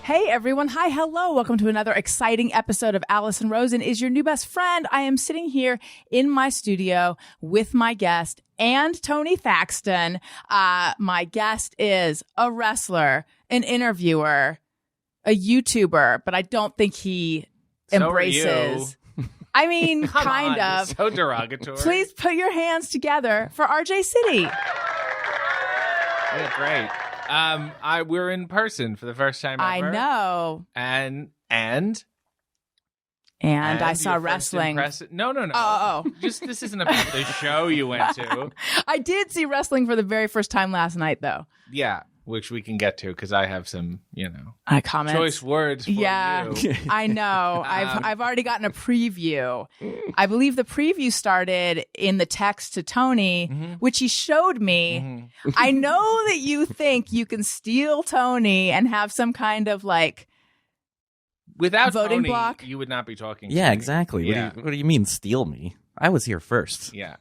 Hey everyone. Hi. Hello. Welcome to another exciting episode of Alison Rosen is your new best friend. I am sitting here in my studio with my guest and Tony Thaxton. My guest is a wrestler, an interviewer, a YouTuber, but I don't think he embraces. I mean, kind of. So derogatory. Please put your hands together for RJ City. Yeah, great. We're in person for the first time ever. I know. And I saw wrestling. No. Oh. This isn't about the show you went to. I did see wrestling for the very first time last night, though. Yeah, which we can get to because I have some, comments. Choice words for you. I know. I've already gotten a preview. I believe the preview started in the text to Tony, which he showed me. Mm-hmm. I know that you think you can steal Tony and have some kind of without voting Tony, block. You would not be talking. Yeah, to me. exactly. Yeah. What do you mean steal me? I was here first. Yeah.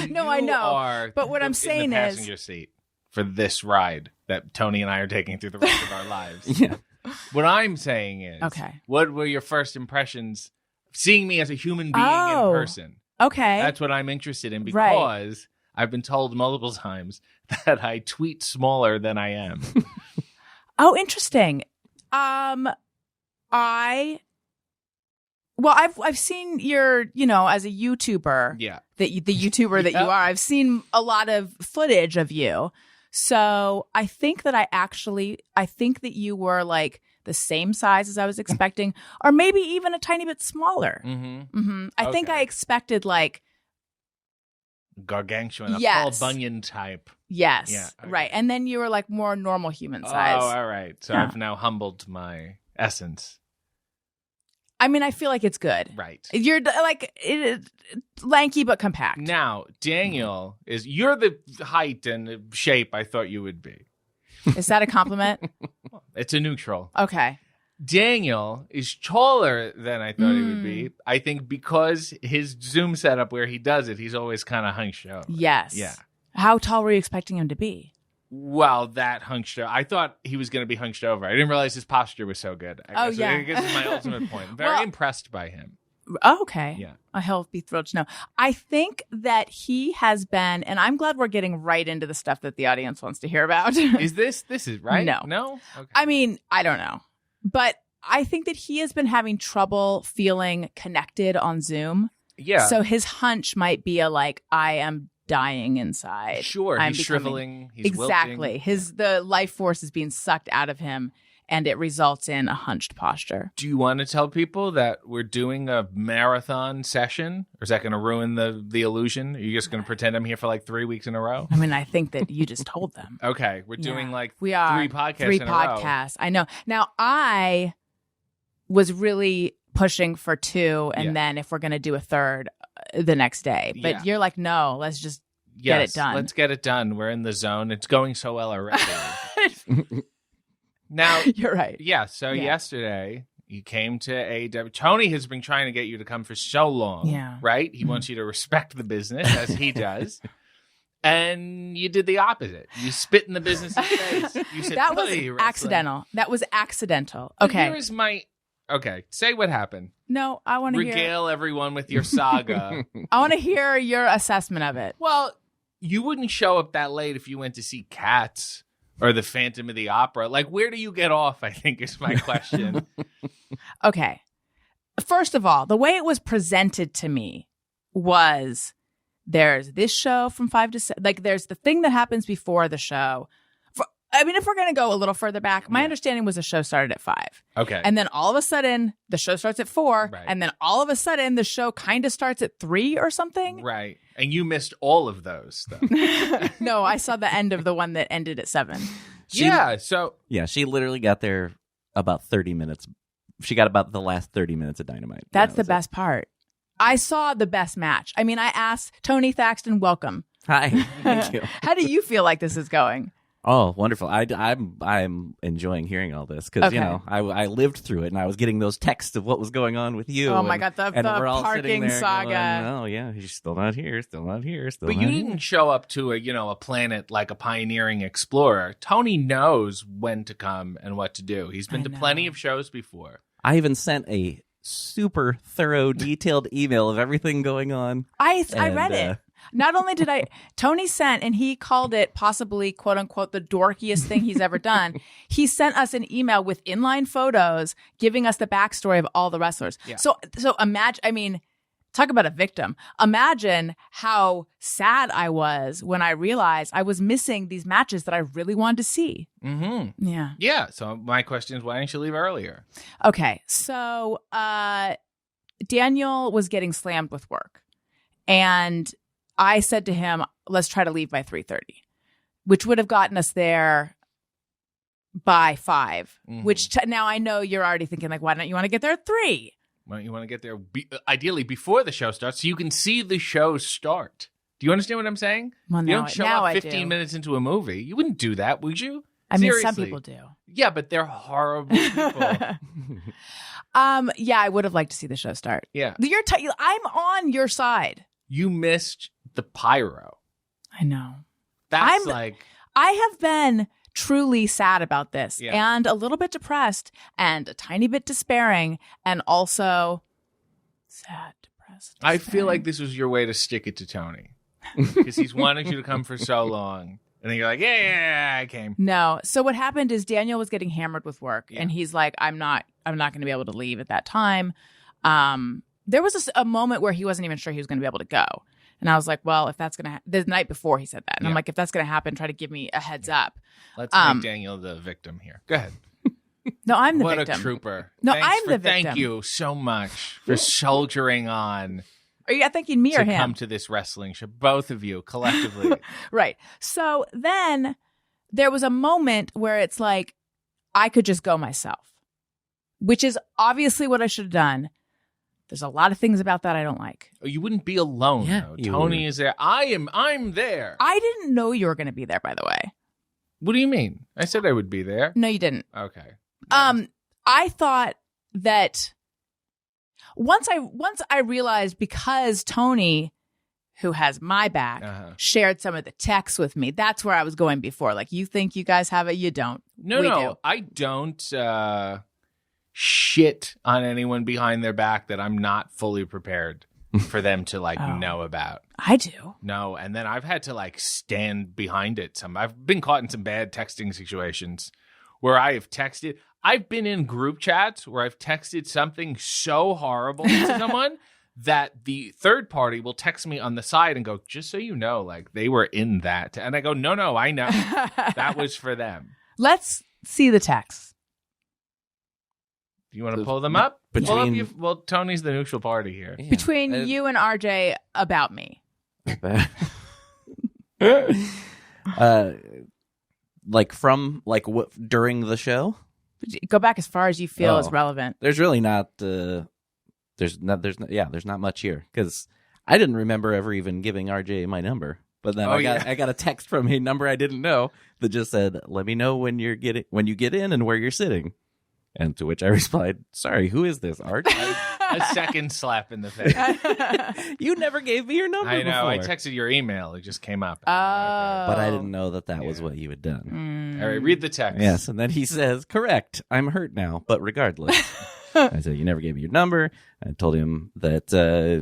No, I know. But what I'm saying in the is, passenger seat for this ride that Tony and I are taking through the rest of our lives. Yeah. What I'm saying is, okay, what were your first impressions seeing me as a human being in person? Okay. That's what I'm interested in because I've been told multiple times that I tweet smaller than I am. Oh, interesting. I've seen your, as a YouTuber. Yeah. The YouTuber that you are. I've seen a lot of footage of you. So I think that I think that you were the same size as I was expecting, or maybe even a tiny bit smaller. I think I expected gargantuan, a Paul Bunyan type. Yes. Yeah, okay. Right. And then you were more normal human size. Oh, all right. So I've now humbled my essence. I mean, I feel like it's good. Right. You're lanky but compact. Now, Daniel you're the height and shape I thought you would be. Is that a compliment? It's a neutral. Okay. Daniel is taller than I thought he would be. I think because his Zoom setup where he does it, he's always kind of hunched over. Yes. Yeah. How tall were you expecting him to be? Well, that hunched over. I thought he was going to be hunched over. I didn't realize his posture was so good. I guess is my ultimate point. I'm very impressed by him. Oh, okay. Yeah. He'll be thrilled to know. I think that he has been, and I'm glad we're getting right into the stuff that the audience wants to hear about. Is this is right? No? Okay. I mean, I don't know. But I think that he has been having trouble feeling connected on Zoom. Yeah. So his hunch might be I am dying inside. Sure. He's shriveling. He's exactly. wilting. The life force is being sucked out of him, and it results in a hunched posture. Do you want to tell people that we're doing a marathon session? Or is that going to ruin the illusion? Are you just going to pretend I'm here for 3 weeks in a row? I mean, I think that you just told them. Okay. We're doing we are 3 podcasts Three in a row. podcasts. I know. Now, I was really pushing for 2, and then if we're going to do a third the next day. But you're no, let's just get it done. Let's get it done. We're in the zone. It's going so well already. Now, you're right. Yeah. So yesterday you came to AEW. Tony has been trying to get you to come for so long. Yeah. Right? He wants you to respect the business as he does. And you did the opposite. You spit in the business's face. You said, that was accidental. That was accidental. Okay. Here is my... Okay, say what happened. No, I want to regale everyone with your saga. I want to hear your assessment of it. Well, you wouldn't show up that late if you went to see Cats or the Phantom of the Opera. Where do you get off, I think is my question. Okay. First of all, the way it was presented to me was there's this show from 5 to 7. There's the thing that happens before the show. If we're going to go a little further back, my understanding was the show started at 5. Okay. And then all of a sudden, the show starts at 4. Right. And then all of a sudden, the show kind of starts at 3 or something. Right. And you missed all of those, though. No, I saw the end of the one that ended at 7. Yeah, she literally got there about 30 minutes. She got about the last 30 minutes of Dynamite. That's the best part. I saw the best match. I mean, I asked Tony Thaxton, welcome. Hi. Thank you. How do you feel like this is going? Oh, wonderful! I'm enjoying hearing all this because Okay. I lived through it and I was getting those texts of what was going on with you. Oh my God, the we're all sitting parking there saga. Going, oh yeah, he's still not here, still not here, still. But not you here. didn't show up to a planet like a pioneering explorer. Tony knows when to come and what to do. He's been I to know. plenty of shows before. I even sent a super thorough, detailed email of everything going on. I And, read it. Not only did Tony sent, and he called it possibly, quote unquote, the dorkiest thing he's ever done. He sent us an email with inline photos giving us the backstory of all the wrestlers. Yeah. So imagine, talk about a victim. Imagine how sad I was when I realized I was missing these matches that I really wanted to see. Mm-hmm. Yeah. Yeah. So my question is, why didn't you leave earlier? Okay. So Daniel was getting slammed with work. And I said to him, let's try to leave by 3:30, which would have gotten us there by 5, which now I know you're already thinking, like, why don't you want to get there at 3? Why don't you want to get there ideally before the show starts so you can see the show start? Do you understand what I'm saying? Well, You now, don't show now up I 15 do. minutes into a movie. You wouldn't do that, would you? I mean, some Seriously. people do. Yeah, but they're horrible people. Yeah, I would have liked to see the show start. Yeah. I'm on your side. You missed the pyro. I know. That's I have been truly sad about this and a little bit depressed and a tiny bit despairing and also sad, depressed. I feel despairing. like this was your way to stick it to Tony because he's wanted you to come for so long. And then you're like, yeah, I came. No. So what happened is Daniel was getting hammered with work and he's like, I'm not going to be able to leave at that time. There was a moment where he wasn't even sure he was going to be able to go. And I was like, well, if that's going to the night before he said that. And I'm like, if that's going to happen, try to give me a heads up. Let's make Daniel the victim here. Go ahead. No, I'm the what victim. a trooper. No, Thanks I'm for- the victim. Thank you so much for soldiering on Are you thinking me or to him? come to this wrestling show. Both of you collectively. Right. So then there was a moment where it's like, I could just go myself, which is obviously what I should have done. There's a lot of things about that I don't like. Oh, you wouldn't be alone, Yeah, though. you Tony would. is there. I'm there. I didn't know you were going to be there, by the way. What do you mean? I said I would be there. No, you didn't. Okay. I thought that once I realized because Tony, who has my back, shared some of the texts with me, that's where I was going before. Like, you think you guys have it, you don't. No, We no. do. I don't shit on anyone behind their back that I'm not fully prepared for them to know about. I do. No, and then I've had to stand behind it. I've been caught in some bad texting situations where I have texted. I've been in group chats where I've texted something so horrible to someone that the third party will text me on the side and go, just so you know, they were in that. And I go, no, I know. That was for them. Let's see the text. Do you want to pull them up? Between- Well, Tony's the neutral party here. Yeah. Between you and RJ about me. What during the show? Go back as far as you feel is Oh. relevant. There's really not. There's not much here because I didn't remember ever even giving RJ my number. But then I got a text from a number I didn't know that just said, "Let me know when you get in and where you're sitting." And to which I replied, "Sorry, who is this, Art?" A second slap in the face. You never gave me your number I know. I before. texted your email. It just came up. Oh. But I didn't know that was what you had done. Mm. All right, read the text. Yes, and then he says, "Correct. I'm hurt now, but regardless." I said, "You never gave me your number." I told him that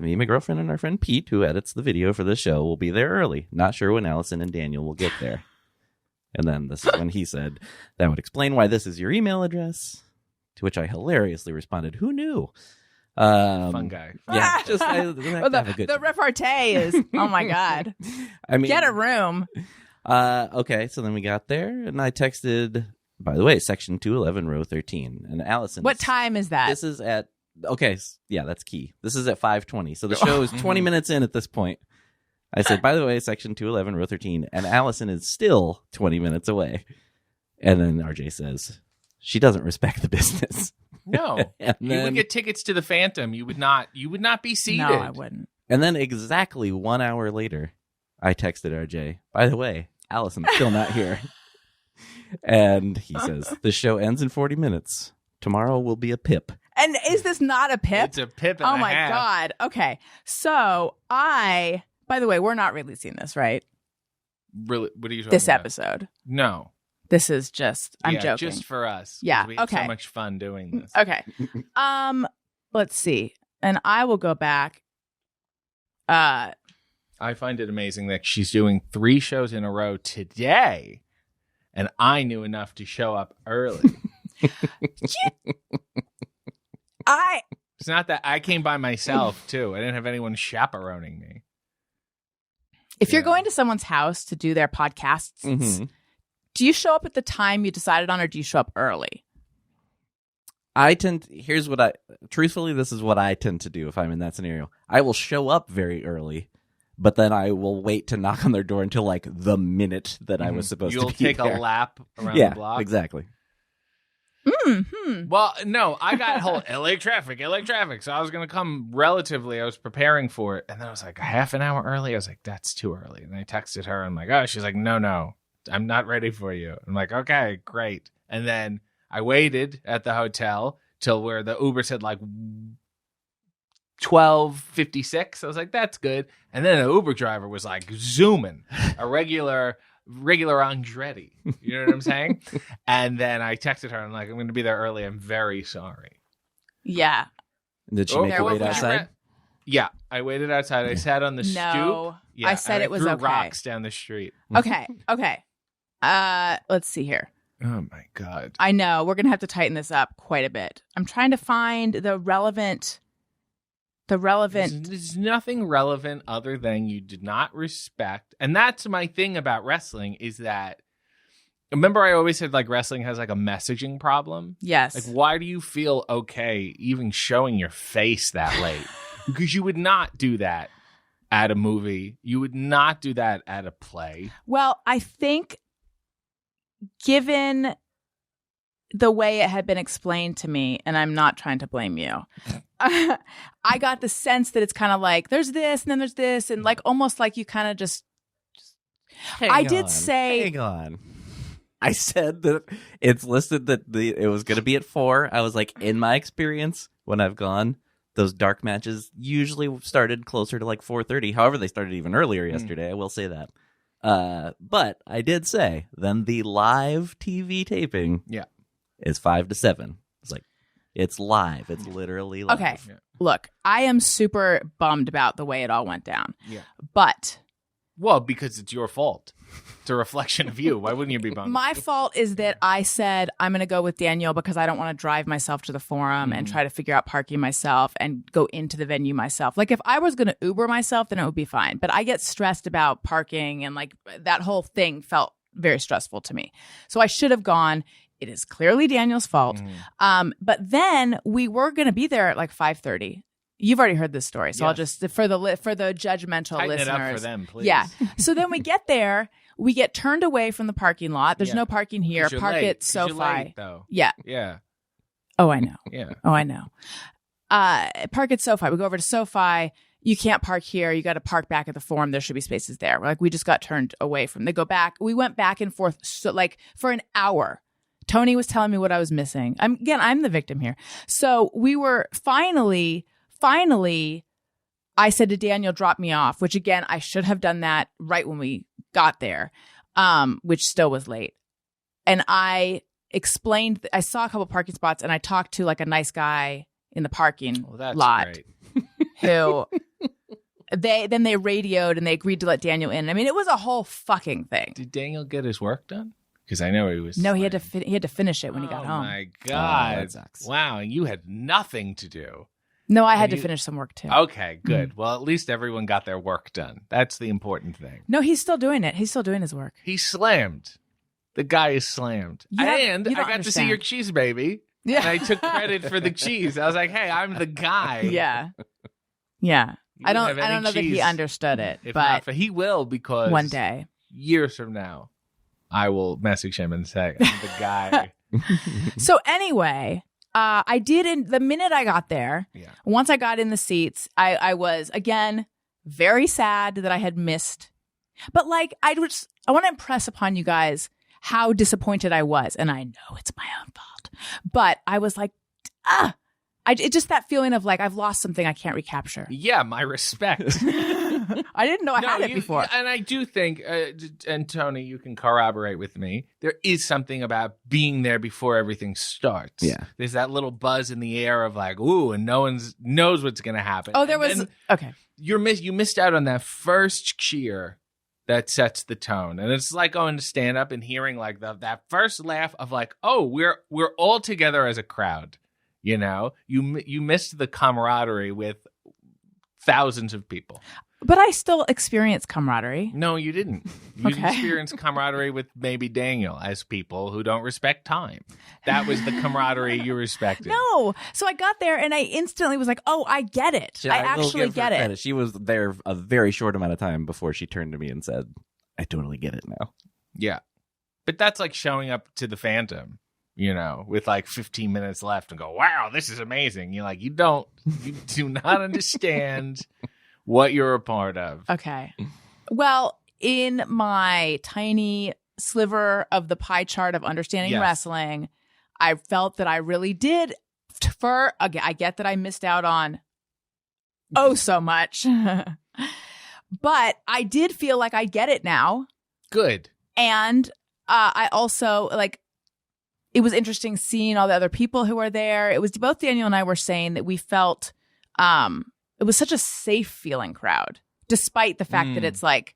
me, my girlfriend, and our friend Pete, who edits the video for the show, will be there early. Not sure when Allison and Daniel will get there. And then this is when he said, "That would explain why this is your email address." To which I hilariously responded, "Who knew?" Fun guy. Yeah, just Well, the repartee is, oh my God. I mean, Get a room. Okay, so then we got there, and I texted. By the way, section 211, row 13, and Allison. What time is that? This is at yeah, that's key. This is at 5:20, so the show is 20 minutes in at this point. I said, by the way, section 211, row 13, and Allison is still 20 minutes away. And then RJ says, "She doesn't respect the business." No. And You then- would get tickets to the Phantom. You would not be seated. No, I wouldn't. And then exactly 1 hour later, I texted RJ, "By the way, Allison's still not here." And he says, the show ends in 40 minutes. Tomorrow will be a pip. And is this not a pip? It's a pip and Oh a my half. God. Okay. So by the way, we're not releasing this, right? Really? What are you talking This about? episode. No. This is just, I'm Yeah, joking. just for us. 'cause Yeah, We had okay. so much fun doing this. Okay. Let's see. And I will go back. I find it amazing that she's doing 3 shows in a row today, and I knew enough to show up early. It's not that I came by myself, too. I didn't have anyone chaperoning me. If you're Yeah. going to someone's house to do their podcasts, Mhm. do you show up at the time you decided on, or do you show up early? Truthfully, this is what I tend to do if I'm in that scenario. I will show up very early, but then I will wait to knock on their door until like the minute that I was supposed You'll to be take there. a lap around Yeah, the block. exactly. Well, no, I got whole LA traffic. So I was going to come relatively. I was preparing for it. And then I was like, a half an hour early. I was like, that's too early. And I texted her. I'm like, oh, she's like, no, I'm not ready for you. I'm like, okay, great. And then I waited at the hotel till where the Uber said like 12:56. I was like, that's good. And then the Uber driver was like zooming, a regular Andretti. You know what I'm saying? And then I texted her. I'm like, I'm going to be there early. I'm very sorry. Yeah. Did she Oh, make there her was wait a outside? Yeah, I waited outside. I sat on the No. stoop. Yeah, I said and it was threw okay. rocks down the street. Okay. Let's see here. Oh my God. I know we're gonna have to tighten this up quite a bit. I'm trying to find the relevant. There's nothing relevant other than you did not respect. And that's my thing about wrestling is that, remember I always said like wrestling has like a messaging problem? Yes. Like, why do you feel okay even showing your face that late? Because you would not do that at a movie. You would not do that at a play. Well, I think given the way it had been explained to me, and I'm not trying to blame you, I got the sense that it's kind of like there's this and then there's this, and like almost like you kind of just Hang say on. I said that it's listed that it was going to be at 4. I was like, in my experience, when I've gone, those dark matches usually started closer to like 4:30. However, they started even earlier yesterday. I will say that. But I did say then the live TV taping is 5 to 7. It's like, it's live. It's literally live. Okay. Yeah. Look, I am super bummed about the way it all went down. Yeah. But Well, because it's your fault. It's a reflection of you. Why wouldn't you be bummed? my fault is that I said I'm going to go with Daniel because I don't want to drive myself to the forum and try to figure out parking myself and go into the venue myself. Like if I was going to Uber myself, then it would be fine. But I get stressed about parking, and like that whole thing felt very stressful to me. So I should have gone. It is clearly Daniel's fault. But then we were going to be there at like 5:30. You've already heard this story, so I'll Yes. just for the judgmental Tighten listeners. it up for them, please. Yeah. So then we get there, we get turned away from the parking lot. There's Yeah. no parking here. 'Cause you're Park late. at 'Cause you're SoFi. late, though. Yeah. Yeah. Oh, I know. Yeah. Oh, I know. Park at SoFi. We go over to SoFi. You can't park here. You got to park back at the forum. There should be spaces there. We're like, we just got turned away from. They go back. We went back and forth like for an hour. Tony was telling me what I was missing. I'm the victim here. So we were finally, I said to Daniel, drop me off, which again, I should have done that right when we got there, which still was late. And I explained, I saw a couple parking spots and I talked to like a nice guy in the parking Well, that's lot great. who they radioed and they agreed to let Daniel in. I mean, it was a whole fucking thing. Did Daniel get his work done? Because I know he was. No, he had to slammed. he had to finish it when he got home. Oh my God. that sucks. Wow. And you had nothing to do. No, I had to you- finish some work too. Okay, good. Well, at least everyone got their work done. That's the important thing. No, he's still doing it. He's still doing his work. He's slammed. The guy is slammed. Yeah, and you I don't got to see your understand. cheese baby. Yeah. And I took credit for the cheese. I was like, hey, I'm the guy. Yeah. Yeah. You I didn't don't have any know that he cheese. understood it, If but not for, he will, because one day. years from now, I will message him and say, I'm the guy. So anyway, I did the minute I got there. Yeah. Once I got in the seats, I was again very sad that I had missed. But like I want to impress upon you guys how disappointed I was. And I know it's my own fault. But I was like, it's just that feeling of like I've lost something I can't recapture. Yeah, my respect. I didn't know I had it before. And I do think, and Tony, you can corroborate with me, there is something about being there before everything starts. Yeah. There's that little buzz in the air of like, ooh, and no one knows what's going to happen. Oh, there was, okay. You missed out on that first cheer that sets the tone. And it's like going to stand up and hearing like that first laugh of like, oh, we're all together as a crowd. You know, you missed the camaraderie with thousands of people. But I still experience camaraderie. No, you didn't. You experienced camaraderie with maybe Daniel as people who don't respect time. That was the camaraderie you respected. No. So I got there and I instantly was like, oh, I get it. I actually get it. Credit. She was there a very short amount of time before she turned to me and said, I totally get it now. Yeah. But that's like showing up to the Phantom, you know, with like 15 minutes left and go, wow, this is amazing. You're like, you do not understand what you're a part of. Okay. Well, in my tiny sliver of the pie chart of understanding wrestling, I felt that I really did I get that I missed out on so much. But I did feel like I get it now. Good. And I also like, it was interesting seeing all the other people who were there. It was both Daniel and I were saying that we felt it was such a safe feeling crowd, despite the fact that it's like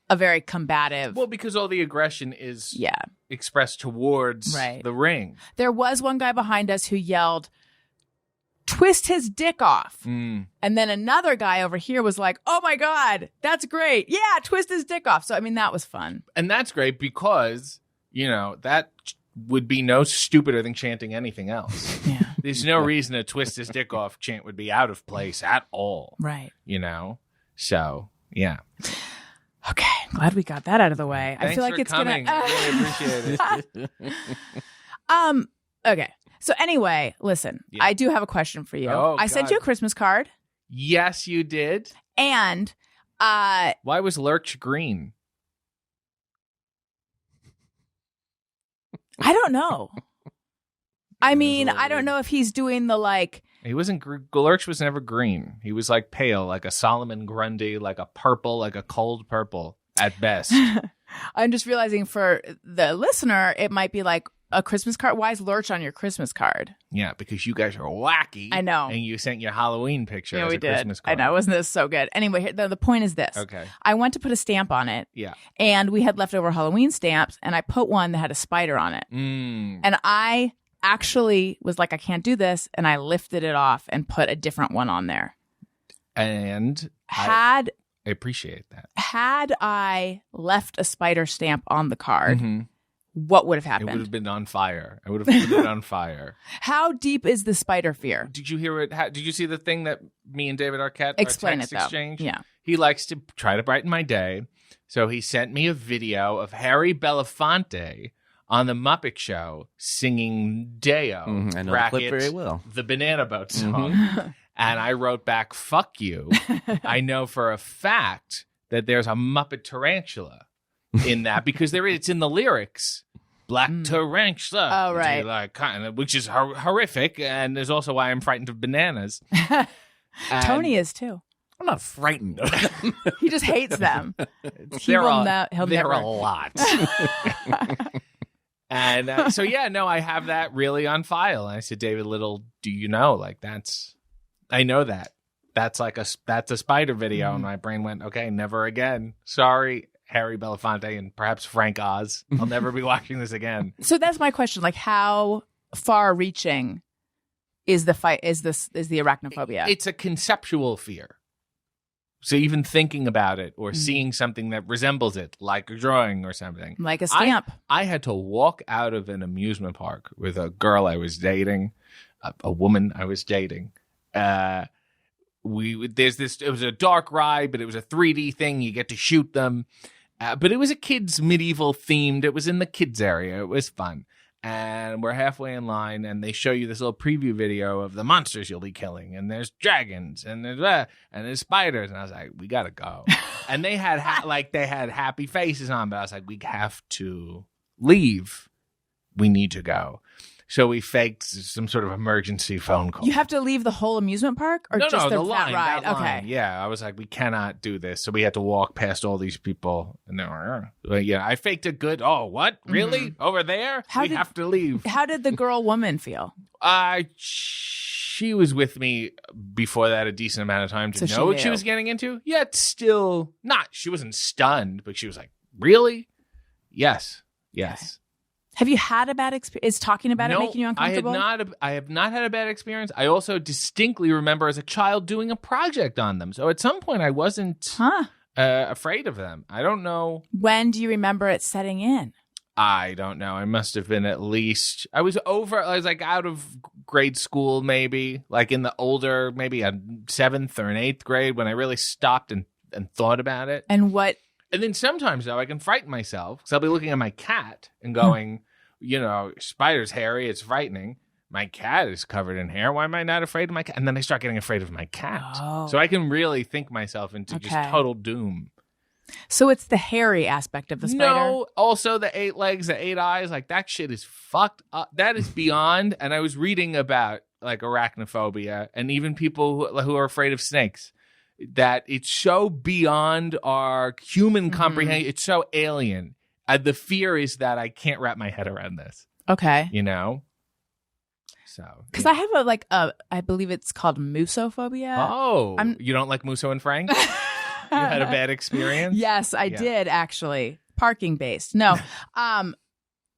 a very combative. Well, because all the aggression is expressed towards the ring. There was one guy behind us who yelled, twist his dick off. And then another guy over here was like, oh my God, that's great. Yeah, twist his dick off. So, I mean, that was fun. And that's great because, you know, that would be no stupider than chanting anything else. Yeah. There's no reason a twist his dick off chant would be out of place at all. Right. You know? So, yeah. Okay. Glad we got that out of the way. Thanks I feel like for it's coming. gonna I really appreciate it. Okay. So anyway, listen, I do have a question for you. Oh, I sent you a Christmas card. Yes, you did. And why was Lurch green? I don't know. I mean, I don't know if he's doing the like. He wasn't. Lurch was never green. He was like pale, like a Solomon Grundy, like a purple, like a cold purple at best. I'm just realizing for the listener, it might be like a Christmas card. Why is Lurch on your Christmas card? Yeah, because you guys are wacky. I know. And you sent your Halloween picture as we a did. Christmas card. I know. Wasn't this so good? Anyway, the point is this. Okay. I went to put a stamp on it. Yeah. And we had leftover Halloween stamps, and I put one that had a spider on it. And I actually was like, I can't do this. And I lifted it off and put a different one on there. And I appreciate that. Had I left a spider stamp on the card, what would have happened? It would have been on fire. I would have put it on fire. How deep is the spider fear? Did you hear it? Did you see the thing that me and David Arquette explain our it text though? Exchange? Yeah. He likes to try to brighten my day. So he sent me a video of Harry Belafonte on the Muppet Show singing Deo. I know the clip very well. The Banana Boat song. And I wrote back, fuck you. I know for a fact that there's a Muppet tarantula in that because it's in the lyrics. Black tarantula. Oh, right. Which is horrific. And there's also why I'm frightened of bananas. Tony is too. I'm not frightened of them. He just hates them. They're never. a lot. And so, I have that really on file. And I said, David Little, do you know? Like, I know that. That's a spider video. And my brain went, okay, never again. Sorry, Harry Belafonte and perhaps Frank Oz. I'll never be watching this again. So that's my question. Like, how far reaching is the fight? Is the arachnophobia? It's a conceptual fear. So even thinking about it or seeing something that resembles it, like a drawing or something. Like a stamp. I had to walk out of an amusement park with a girl I was dating, a woman I was dating. It was a dark ride, but it was a 3D thing. You get to shoot them. But it was a kids medieval themed. It was in the kids area. It was fun. And we're halfway in line, and they show you this little preview video of the monsters you'll be killing. And there's dragons, and there's spiders. And I was like, we gotta go. And they had they had happy faces on, but I was like, we have to leave. We need to go. So we faked some sort of emergency phone call. You have to leave the whole amusement park, or just the that line, ride? that Okay. line. Yeah, I was like, we cannot do this. So we had to walk past all these people. And they were, yeah, I faked a good, oh, what? Really? Over there? We have to leave. How did the girl woman feel? She was with me before that a decent amount of time to So know what she knew. was getting into. Yet still not. She wasn't stunned, but she was like, really? Yes. Yes. Have you had a bad experience? Is talking about it making you uncomfortable? I have not had a bad experience. I also distinctly remember as a child doing a project on them. So at some point I wasn't afraid of them. I don't know. When do you remember it setting in? I don't know. I must have been at least, I was like out of grade school, maybe like in the older, maybe a 7th or an 8th grade when I really stopped and thought about it. And what? And then sometimes though I can frighten myself because I'll be looking at my cat and going, spider's hairy. It's frightening. My cat is covered in hair. Why am I not afraid of my cat? And then I start getting afraid of my cat. Oh. So I can really think myself into just total doom. So it's the hairy aspect of the spider? No, also the 8 legs, the 8 eyes, like that shit is fucked up. That is beyond. And I was reading about like arachnophobia and even people who are afraid of snakes, that it's so beyond our human comprehension. It's so alien. The fear is that I can't wrap my head around this. Okay. So. Because I have I believe it's called musophobia. Oh, you don't like Musso and Frank? You had a bad experience? Yes, I did actually. Parking based. No. I'm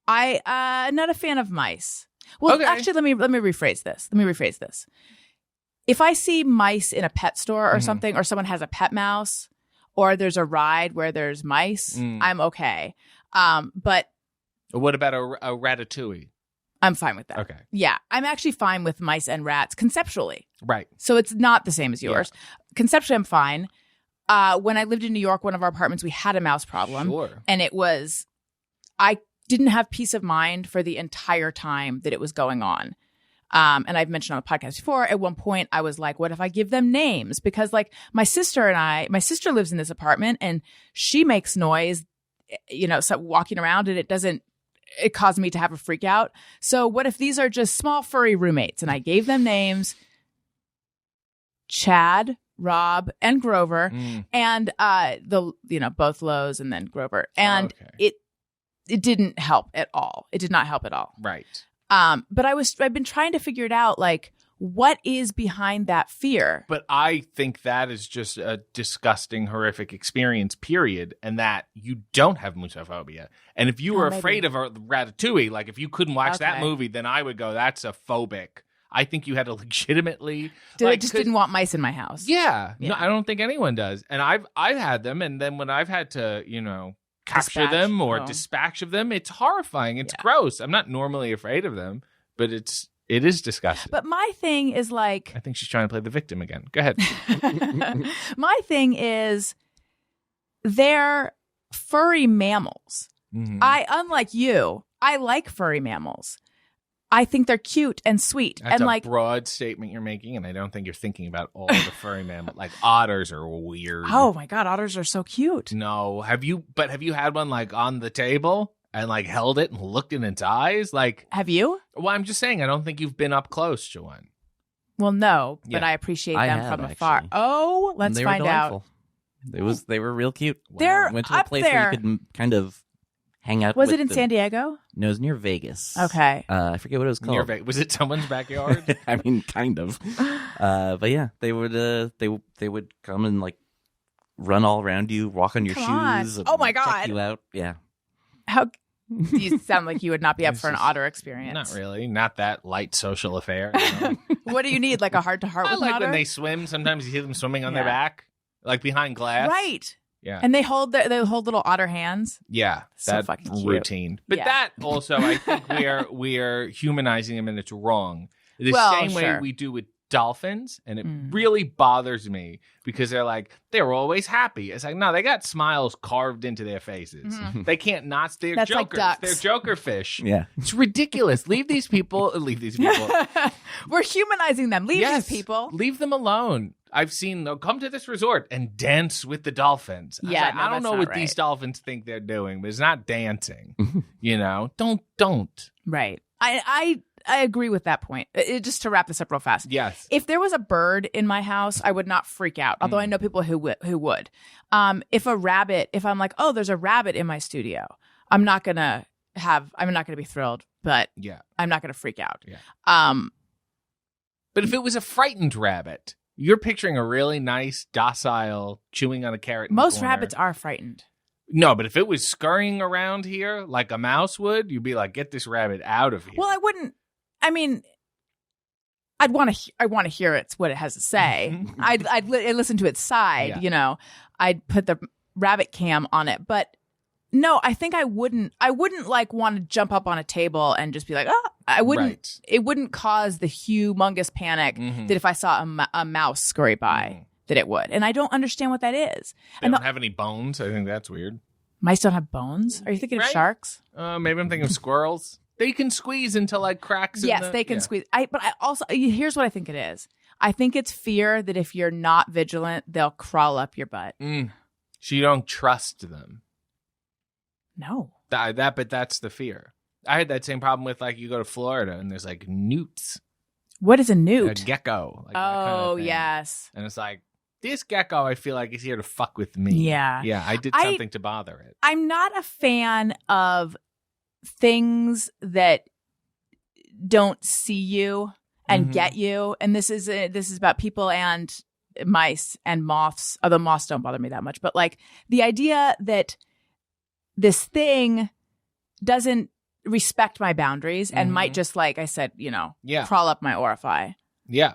not a fan of mice. Well, actually, let me rephrase this. If I see mice in a pet store or something, or someone has a pet mouse, or there's a ride where there's mice, I'm okay. But what about a ratatouille? I'm fine with that. Okay. Yeah, I'm actually fine with mice and rats conceptually. Right. So it's not the same as yours. Yeah. Conceptually, I'm fine. When I lived in New York, one of our apartments, we had a mouse problem. Sure. And I didn't have peace of mind for the entire time that it was going on. And I've mentioned on the podcast before, at one point I was like, what if I give them names? Because like my sister lives in this apartment and she makes noise, so walking around, and it caused me to have a freak out. So what if these are just small furry roommates? And I gave them names, Chad, Rob, and Grover, and both Lowe's and then Grover. And it didn't help at all. It did not help at all. Right. But I've been trying to figure it out, like, what is behind that fear? But I think that is just a disgusting, horrific experience, period, and that you don't have musophobia. And if you were afraid of a ratatouille, like if you couldn't watch that movie, then I would go, that's a phobic. I think you had to legitimately. I just didn't want mice in my house. Yeah. No, I don't think anyone does. And I've had them, and then when I've had to, capture them or dispatch of them, it's horrifying. It's gross. I'm not normally afraid of them, but it is disgusting. But my thing is like, I think she's trying to play the victim again. Go ahead. My thing is they're furry mammals. Mm-hmm. Unlike you, I like furry mammals. I think they're cute and sweet. That's and a broad statement you're making, and I don't think you're thinking about all the furry mammals. Like otters are weird. Oh my God, otters are so cute. No, have you had one like on the table and like held it and looked in its eyes? Like, have you? Well, I'm just saying, I don't think you've been up close to one. Well, no, but I appreciate them from afar. Actually. Oh, let's find out. They were real cute. They're went to a up place there. where you could kind of hang out. Was it in San Diego? No, it was near Vegas. Okay. I forget what it was called. Near Vegas. Was it someone's backyard? I mean, kind of. But yeah, they would come and like run all around you, walk on your shoes. Oh my God. Check you out. Yeah. How you sound like you would not be up for an otter experience. Not really. Not that light social affair. What do you need? Like a heart-to-heart with an like otter? when they swim. Sometimes you hear them swimming on their back, like behind glass. Right. Yeah. And they hold little otter hands. Yeah. So that fucking cute. routine. But that also, I think we are humanizing them, and it's wrong. The same way we do with dolphins, and it really bothers me because they're always happy. It's like, no, they got smiles carved into their faces. Mm-hmm. They can't not. They're That's jokers. like ducks. They're joker fish. Yeah. It's ridiculous. Leave these people. We're humanizing them. Leave these people. Leave them alone. I've seen they'll come to this resort and dance with the dolphins. Yeah, I don't know what these dolphins think they're doing, but it's not dancing. Don't. Right. I agree with that point. Just to wrap this up real fast. Yes. If there was a bird in my house, I would not freak out. Although I know people who would. If I'm like, oh, there's a rabbit in my studio, I'm not gonna be thrilled, but I'm not gonna freak out. Yeah. But if it was a frightened rabbit, you're picturing a really nice, docile, chewing on a carrot. Most rabbits are frightened. No, but if it was scurrying around here like a mouse would, you'd be like, get this rabbit out of here. Well, I wouldn't. I mean, I want to hear what it has to say. I'd listen to its side. Yeah. I'd put the rabbit cam on it, but no, I think I wouldn't like want to jump up on a table and just be like, oh, I wouldn't. Right. It wouldn't cause the humongous panic that if I saw a mouse scurry by. That it would. And I don't understand what that is. They don't have any bones. I think that's weird. Mice don't have bones? Are you thinking of sharks? Maybe I'm thinking of squirrels. They can squeeze into like cracks. Yes, they can squeeze. But I also, here's what I think it is. I think it's fear that if you're not vigilant, they'll crawl up your butt. So you don't trust them. No. But that's the fear. I had that same problem with like you go to Florida and there's like newts. What is a newt? A gecko. Like oh, that kind of thing. Yes. And it's like, this gecko, I feel like, is here to fuck with me. Yeah. Yeah, I did something to bother it. I'm not a fan of things that don't see you and get you. And this is about people and mice and moths. Although moths don't bother me that much. But like the idea that this thing doesn't respect my boundaries and might just, like I said, crawl up my orifice. Yeah.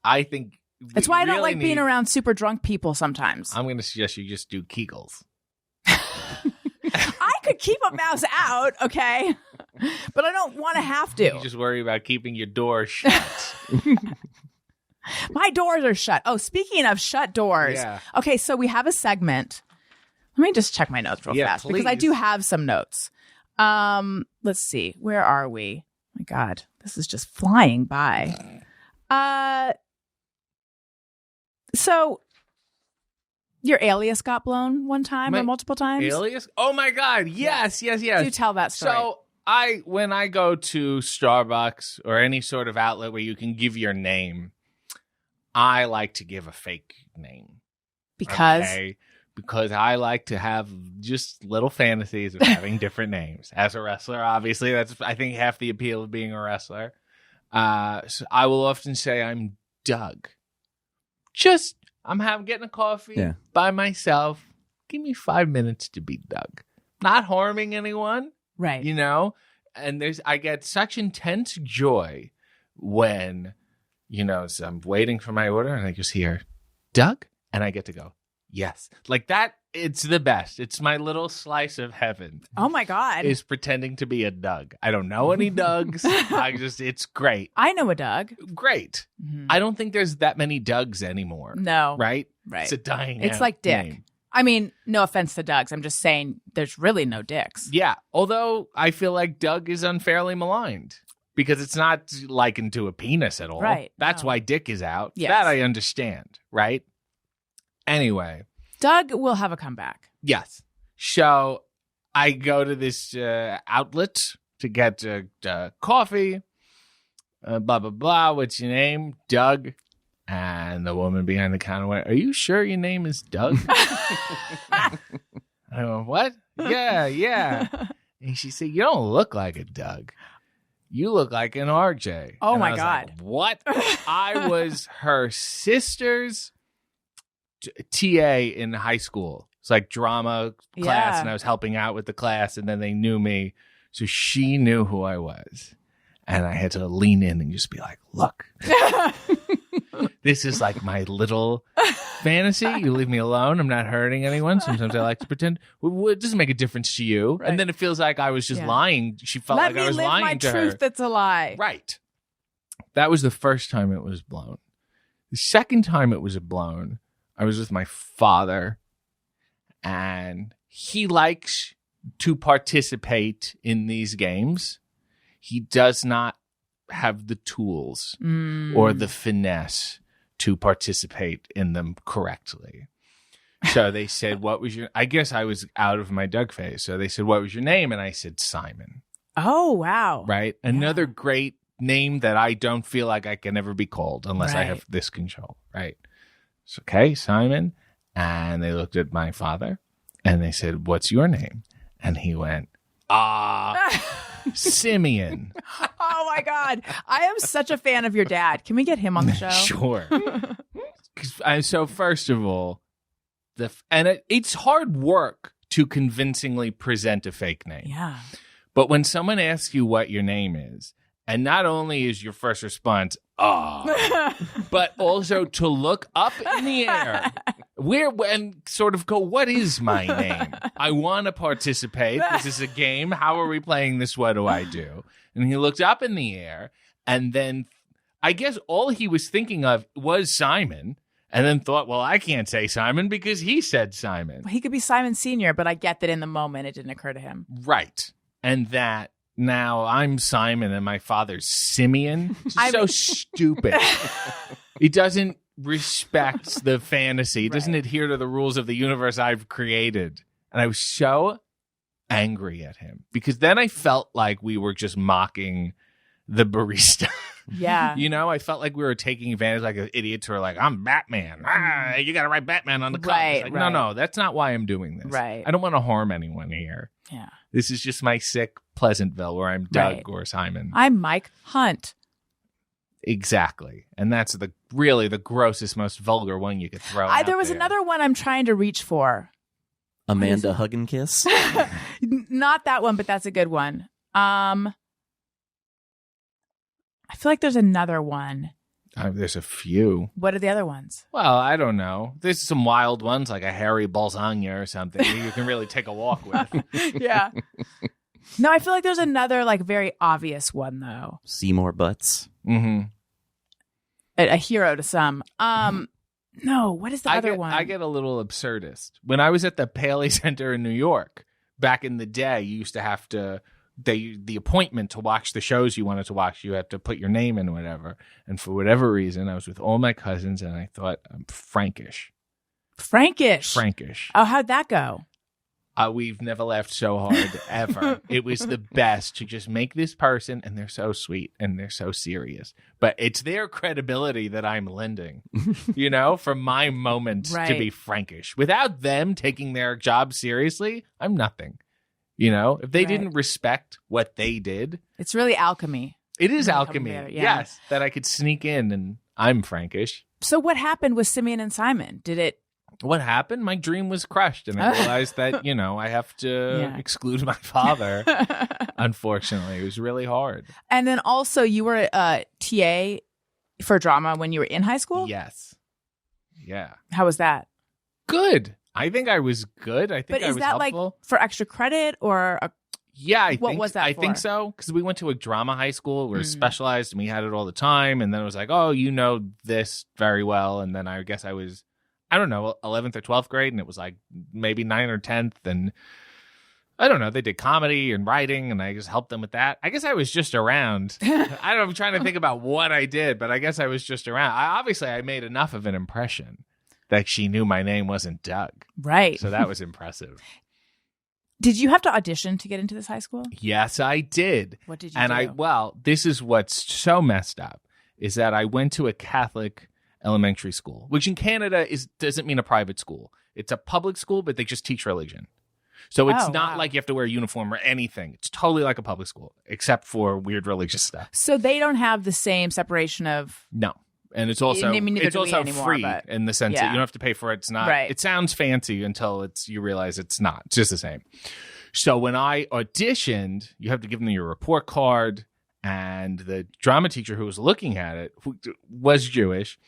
I think that's why I don't like being around super drunk people sometimes. I'm going to suggest you just do Kegels. I could keep a mouse out, okay? But I don't want to have to. You just worry about keeping your door shut. My doors are shut. Oh, speaking of shut doors. Yeah. Okay, so we have a segment. Let me just check my notes real fast because I do have some notes. Let's see. Where are we? My God, this is just flying by. So your alias got blown one time or multiple times? Alias? Oh my God. Yes. Do tell that story. So when I go to Starbucks or any sort of outlet where you can give your name, I like to give a fake name. Because? Okay? Because I like to have just little fantasies of having different names. As a wrestler, obviously, that's, I think, half the appeal of being a wrestler. So I will often say I'm Doug. I'm getting a coffee by myself. Give me 5 minutes to be Doug. Not harming anyone. Right. And I get such intense joy when, so I'm waiting for my order and I just hear Doug and I get to go, yes. Like that, it's the best. It's my little slice of heaven. Oh my God. Is pretending to be a Doug. I don't know any Dougs. It's great. I know a Doug. Great. Mm-hmm. I don't think there's that many Dougs anymore. No. Right? Right. It's a dying It's like Dick. name. I mean, no offense to Dougs. I'm just saying there's really no Dicks. Yeah. Although I feel like Doug is unfairly maligned because it's not likened to a penis at all. Right. That's why Dick is out. Yes. That I understand. Right? Anyway. Doug will have a comeback. Yes. So I go to this outlet to get coffee. Blah, blah, blah. What's your name? Doug. And the woman behind the counter went, are you sure your name is Doug? I went, what? Yeah. And she said, you don't look like a Doug. You look like an RJ. Oh, and my I was God. Like, what? I was her sister's TA in high school. It's like drama class, and I was helping out with the class, and then they knew me. So she knew who I was. And I had to lean in and just be like, look. This is like my little fantasy. You leave me alone. I'm not hurting anyone. Sometimes I like to pretend. It doesn't make a difference to you. Right. And then it feels like I was just lying. She felt like I was lying to her. Let me live my truth that's a lie. Right. That was the first time it was blown. The second time it was blown, I was with my father. And he likes to participate in these games. He does not have the tools or the finesse to participate in them correctly. So they said, what was your, I guess I was out of my Doug phase. So they said, what was your name? And I said, Simon. Oh, wow. Right. Another great name that I don't feel like I can ever be called unless I Right. have this control. Right. So, okay, Simon. And they looked at my father and they said, what's your name? And he went, Simeon. Oh, my God. I am such a fan of your dad. Can we get him on the show? Sure. So first of all, it's hard work to convincingly present a fake name. Yeah. But when someone asks you what your name is, and not only is your first response, but also to look up in the air and sort of go, what is my name? I want to participate. This is a game. How are we playing this? What do I do? And he looked up in the air, and then I guess all he was thinking of was Simon, and then thought, well, I can't say Simon because he said Simon. He could be Simon Sr., but I get that in the moment it didn't occur to him. Right. And that now I'm Simon and my father's Simeon. So stupid. He doesn't respect the fantasy. He doesn't adhere to the rules of the universe I've created. And I was so angry at him because then I felt like we were just mocking the barista. Yeah. You know, I felt like we were taking advantage like idiots who are like, I'm Batman. You got to write Batman on the cup. Right, It's like, right. No, that's not why I'm doing this. Right. I don't want to harm anyone here. Yeah. This is just my sick Pleasantville where I'm Doug Right. or Simon. I'm Mike Hunt. Exactly. And that's really the grossest, most vulgar one you could throw out There was there. another one I'm trying to reach for. Amanda Hug and Kiss. Not that one, but that's a good one. I feel like there's another one. There's a few. What are the other ones? Well, I don't know. There's some wild ones like a hairy balsagna or something you can really take a walk with. Yeah. No, I feel like there's another like very obvious one though. Seymour Butts. Mm-hmm. A hero to some. No, what is the other one? I get a little absurdist. When I was at the Paley Center in New York, back in the day, you used to have to the appointment to watch the shows you wanted to watch, you had to put your name in, whatever. And for whatever reason, I was with all my cousins, and I thought, I'm Frankish. Frankish. Oh, how'd that go? We've never laughed so hard ever. It was the best to just make this person, and they're so sweet and they're so serious. But it's their credibility that I'm lending, you know, for my moment to be Frankish. Without them taking their job seriously, I'm nothing. You know, if they didn't respect what they did. It's really alchemy. It is Really alchemy. come together, yeah. Yes, that I could sneak in and I'm Frankish. So what happened with Simeon and Simon? Did it? What happened? My dream was crushed, and I realized that, you know, I have to exclude my father. Unfortunately, it was really hard. And then also you were a TA for drama when you were in high school? Yes. Yeah. How was that? Good. I think I was good. I think But I is was that helpful. like for extra credit or Yeah, What was that I for? think so, because we went to a drama high school. We were specialized, and we had it all the time. And then it was like, oh, you know this very well. And then I guess I was, I don't know, 11th or 12th grade, and it was like maybe 9th or 10th. And I don't know, they did comedy and writing, and I just helped them with that. I guess I was just around. I don't know, I'm trying to think about what I did, but I guess I was just around. Obviously, I made enough of an impression that she knew my name wasn't Doug. right? So that was impressive. Did you have to audition to get into this high school? Yes, I did. What did you do? Well, this is what's so messed up, is that I went to a Catholic elementary school, which in Canada doesn't mean a private school. It's a public school, but they just teach religion. So it's not like you have to wear a uniform or anything. It's totally like a public school, except for weird religious stuff. So they don't have the same separation of No. And it's also I mean, neither do we anymore, free but- in the sense that you don't have to pay for it. It's not. Right. It sounds fancy until you realize it's not. It's just the same. So when I auditioned, you have to give them your report card, and the drama teacher who was looking at it was Jewish,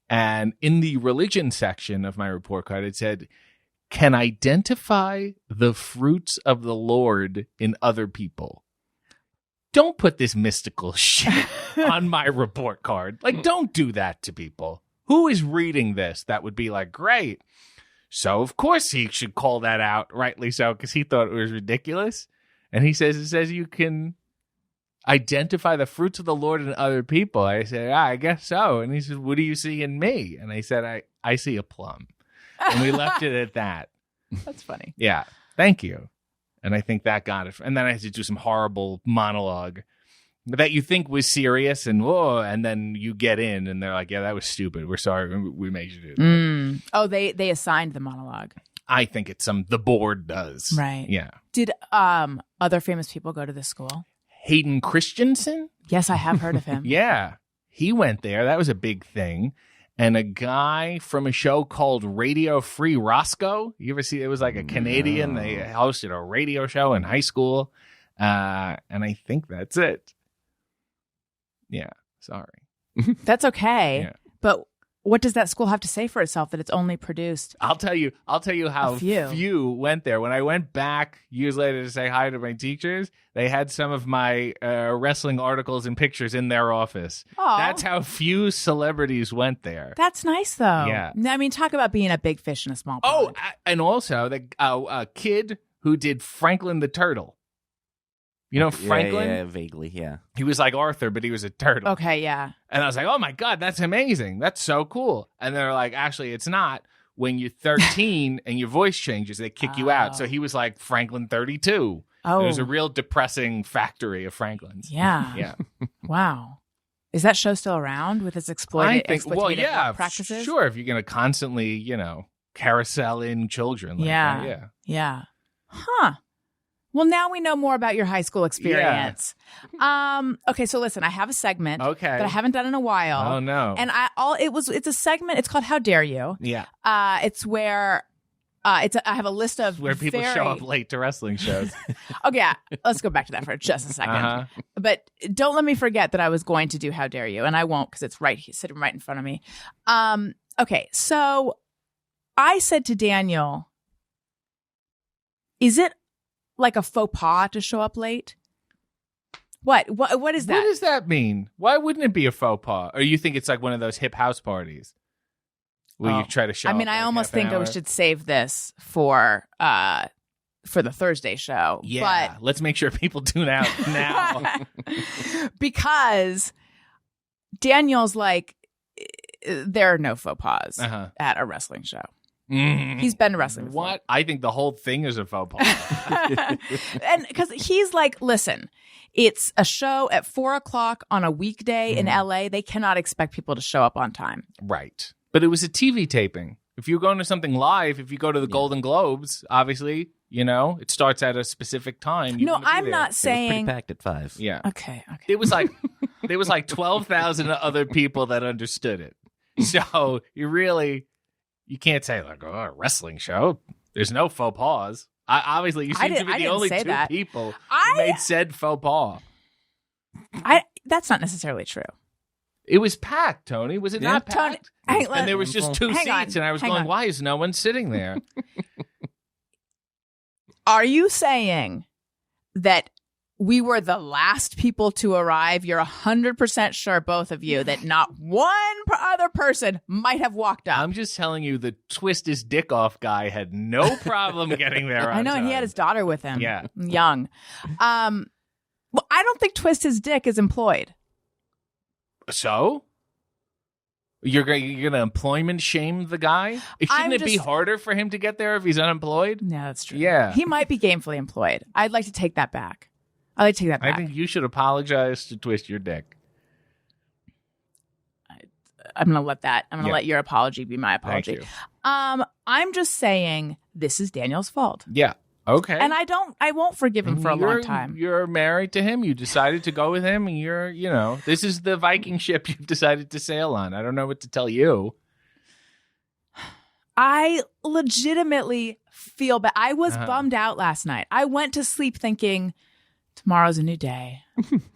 and in the religion section of my report card, it said, "Can identify the fruits of the Lord in other people." Don't put this mystical shit on my report card. Like, don't do that to people. Who is reading this that would be like, great. So, of course, he should call that out, rightly so, because he thought it was ridiculous. And it says you can identify the fruits of the Lord in other people. I said, I guess so. And he said, what do you see in me? And I said, I see a plum. And we left it at that. That's funny. Yeah. Thank you. And I think that got it. And then I had to do some horrible monologue that you think was serious, and then you get in and they're like, yeah, that was stupid. We're sorry. We made you do that. Oh, they assigned the monologue. I think it's the board does. Right. Yeah. Did other famous people go to this school? Hayden Christensen? Yes, I have heard of him. Yeah. He went there. That was a big thing. And a guy from a show called Radio Free Roscoe. You ever see it? Was like a Canadian. They hosted a radio show in high school. And I think that's it. Yeah. Sorry. That's okay. Yeah. But what does that school have to say for itself that it's only produced? I'll tell you how few went there. When I went back years later to say hi to my teachers, they had some of my wrestling articles and pictures in their office. Aw. That's how few celebrities went there. That's nice, though. Yeah. I mean, talk about being a big fish in a small pond. Oh, and also the kid who did Franklin the Turtle. You know Franklin? Yeah, vaguely, yeah. He was like Arthur, but he was a turtle. Okay, yeah. And I was like, oh my God, that's amazing. That's so cool. And they're like, actually, it's not. When you're 13 and your voice changes, they kick you out. So he was like Franklin 32. Oh. It was a real depressing factory of Franklins. Yeah. Yeah. Wow. Is that show still around with its exploitative practices? Sure. If you're going to constantly, carousel in children. Like Yeah. That, Yeah. Huh. Well, now we know more about your high school experience. Okay, so listen, I have a segment that I haven't done in a while. Oh no. And it's a segment, it's called How Dare You? Yeah. It's where I have a list of where people show up late to wrestling shows. Okay, yeah. Let's go back to that for just a second. But don't let me forget that I was going to do How Dare You, and I won't because it's sitting right in front of me. Okay, so I said to Daniel, is it like a faux pas to show up late? What is that? What does that mean? Why wouldn't it be a faux pas? Or you think it's like one of those hip house parties where you try to show up? I almost think we should save this for the Thursday show. Yeah, but let's make sure people tune out now. Because Daniel's like, there are no faux pas at a wrestling show. He's been to wrestling before. What? I think the whole thing is a faux pas. And because he's like, listen, it's a show at 4:00 on a weekday in LA. They cannot expect people to show up on time. Right. But it was a TV taping. If you're going to something live, if you go to the Golden Globes, obviously, it starts at a specific time. No, I'm not saying. It was pretty packed at 5. Yeah. Okay. It was like there was like 12,000 other people that understood it. So you can't say like, a wrestling show. There's no faux pas. Obviously, you seem to be the only two people who made said faux pas. That's not necessarily true. It was packed, Tony. Was it not packed? Tony, and there was just 2 seats, and I was going, why is no one sitting there? Are you saying that we were the last people to arrive? You're 100% sure, both of you, that not one other person might have walked up. I'm just telling you, the twist his dick off guy had no problem getting there on I know, time. and he had his daughter with him. Yeah. Young. Well, I don't think twist his dick is employed. So? You're going to employment shame the guy? Shouldn't it be harder for him to get there if he's unemployed? Yeah, that's true. Yeah. He might be gainfully employed. I'd like to take that back. I think you should apologize to twist your dick. I'm going to let that. I'm going to let your apology be my apology. Thank you. I'm just saying this is Daniel's fault. Yeah. Okay. And I won't forgive him for a long time. You're married to him. You decided to go with him, and this is the Viking ship you've decided to sail on. I don't know what to tell you. I legitimately feel bad. I was bummed out last night. I went to sleep thinking, tomorrow's a new day.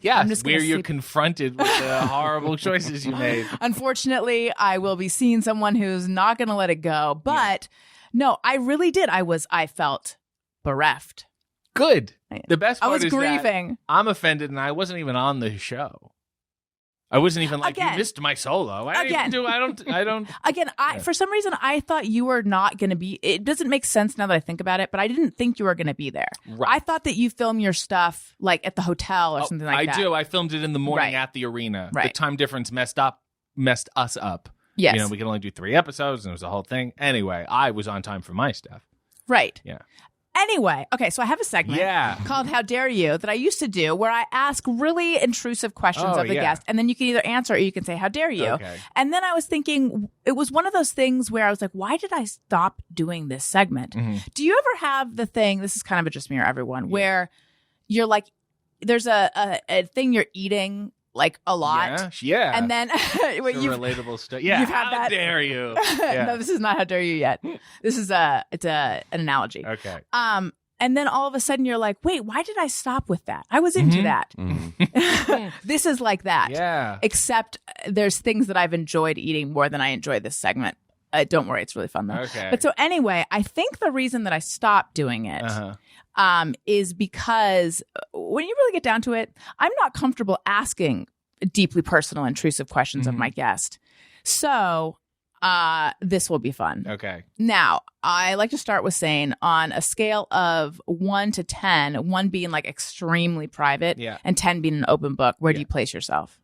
Yeah, where you're confronted with the horrible choices you made. Unfortunately, I will be seeing someone who's not going to let it go. But no, I really did. I felt bereft. Good. The best part I was is grieving. that I'm offended, and I wasn't even on the show. I wasn't even like, Again. you missed my solo. I Again. don't. Again, for some reason, I thought you were not going to be. It doesn't make sense now that I think about it, but I didn't think you were going to be there. Right. I thought that you film your stuff like at the hotel or something like that. I do. I filmed it in the morning Right. at the arena. Right. The time difference messed us up. Yes. You know, we could only do 3 episodes, and it was a whole thing. Anyway, I was on time for my stuff. Right. Yeah. Anyway, okay, so I have a segment called How Dare You that I used to do where I ask really intrusive questions of the guest, and then you can either answer or you can say, how dare you? Okay. And then I was thinking, it was one of those things where I was like, why did I stop doing this segment? Mm-hmm. Do you ever have the thing, this is kind of a just me or everyone, where you're like, there's a thing you're eating like a lot. Yeah. And then It's a you've relatable stuff. Yeah. you've had How that- dare you? Yeah. no, this is not how dare you yet. This is an analogy. Okay. And then all of a sudden you're like, wait, why did I stop with that? I was into that. This is like that. Yeah. Except there's things that I've enjoyed eating more than I enjoy this segment. Don't worry, it's really fun though. Okay. But so anyway, I think the reason that I stopped doing it is because when you really get down to it, I'm not comfortable asking deeply personal, intrusive questions of my guest. So this will be fun. Okay. Now, I like to start with saying on a scale of 1 to 10, 1 being like extremely private and 10 being an open book, where do you place yourself?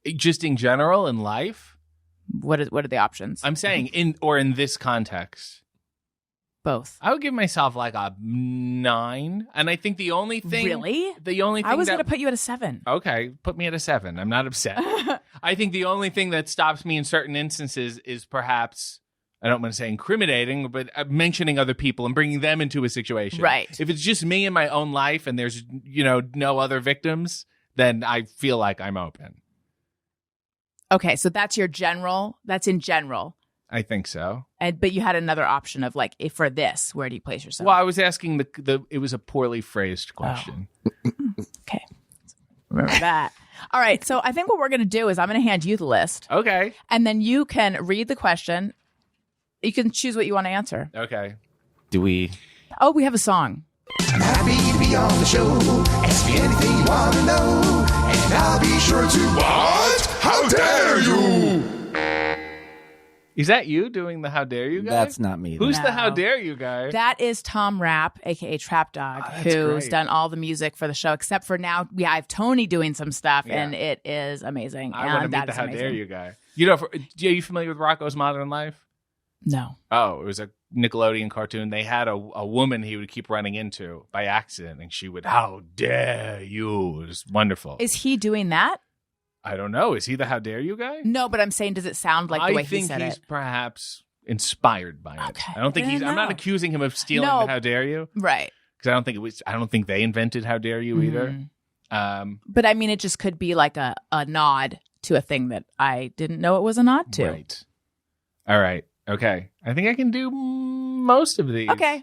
Just in general in life? What are the options? I'm saying in this context. Both. I would give myself like a 9. And I think the only thing Really? The only thing I was going to put you at a 7. Okay, put me at a 7. I'm not upset. I think the only thing that stops me in certain instances is perhaps, I don't want to say incriminating, but mentioning other people and bringing them into a situation. Right. If it's just me in my own life and there's, no other victims, then I feel like I'm open. Okay, so that's in general. I think so. But you had another option of like, if for this, where do you place yourself? Well, I was asking it was a poorly phrased question. Okay. Remember that. All right. So I think what we're going to do is I'm going to hand you the list. Okay. And then you can read the question. You can choose what you want to answer. Okay. Do we? Oh, we have a song. I'm happy to be on the show. Ask me anything you want to know, and I'll be sure to what? How dare you? Is that you doing the How Dare You guy? That's not me. Who's No. the How Dare You guy? That is Tom Rapp, a.k.a. Trap Dog, that's who's great. done all the music for the show, except for now I have Tony doing some stuff, Yeah. and it is amazing. I want to and meet that the is How amazing. Dare You guy. Are you familiar with Rocko's Modern Life? No. Oh, it was a Nickelodeon cartoon. They had a woman he would keep running into by accident, and she would, how dare you? It was wonderful. Is he doing that? I don't know. Is he the How Dare You guy? No, but I'm saying, does it sound like the way I think he said he's it? perhaps inspired by it. Okay. I don't think I'm not No. accusing him of stealing No. the How Dare You, Right. because I don't think they invented How Dare You either. But I mean, it just could be like a nod to a thing that I didn't know it was a nod to. Right. All right. Okay. I think I can do most of these. Okay.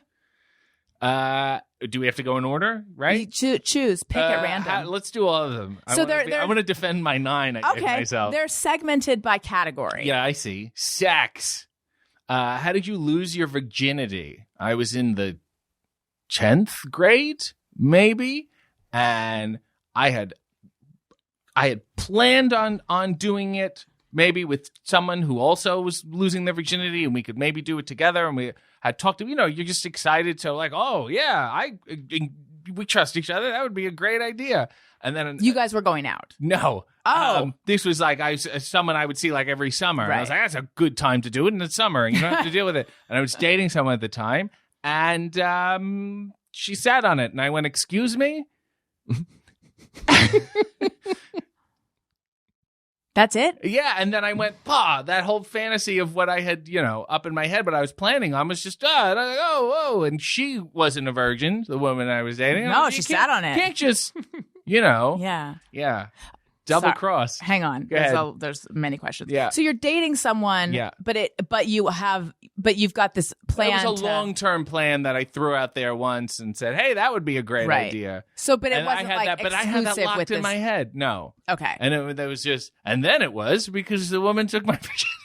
Do we have to go in order? Right. Choose. Pick at random. Let's do all of them. So they're- I want to defend my 9. I gave Okay. myself. They're segmented by category. Yeah, I see. Sex. How did you lose your virginity? I was in the 10th grade, maybe, and I had planned on doing it maybe with someone who also was losing their virginity, and we could maybe do it together. And we had talked to, you're just excited to like, oh yeah, we trust each other. That would be a great idea. And then You guys were going out. no. Oh. This was like someone I would see like every summer. And I was Right. like, that's a good time to do it in the summer. And you don't have to deal with it. And I was dating someone at the time. And she sat on it. And I went, excuse me? That's it? Yeah. And then I went, that whole fantasy of what I had, up in my head, what I was planning on was just, and I was like, whoa. And she wasn't a virgin, the woman I was dating. No, You she can't- sat on it. Can't just, Yeah. Yeah. Double Sorry. cross. Hang on. Go ahead. There's many questions. Yeah. So you're dating someone, Yeah. but you've got this plan. It was a long-term plan that I threw out there once and said, "Hey, that would be a great Right. idea." So, but it And wasn't I had like that, but I exclusive had that with locked in this. my head. No, Okay. and that was just, and then it was because the woman took my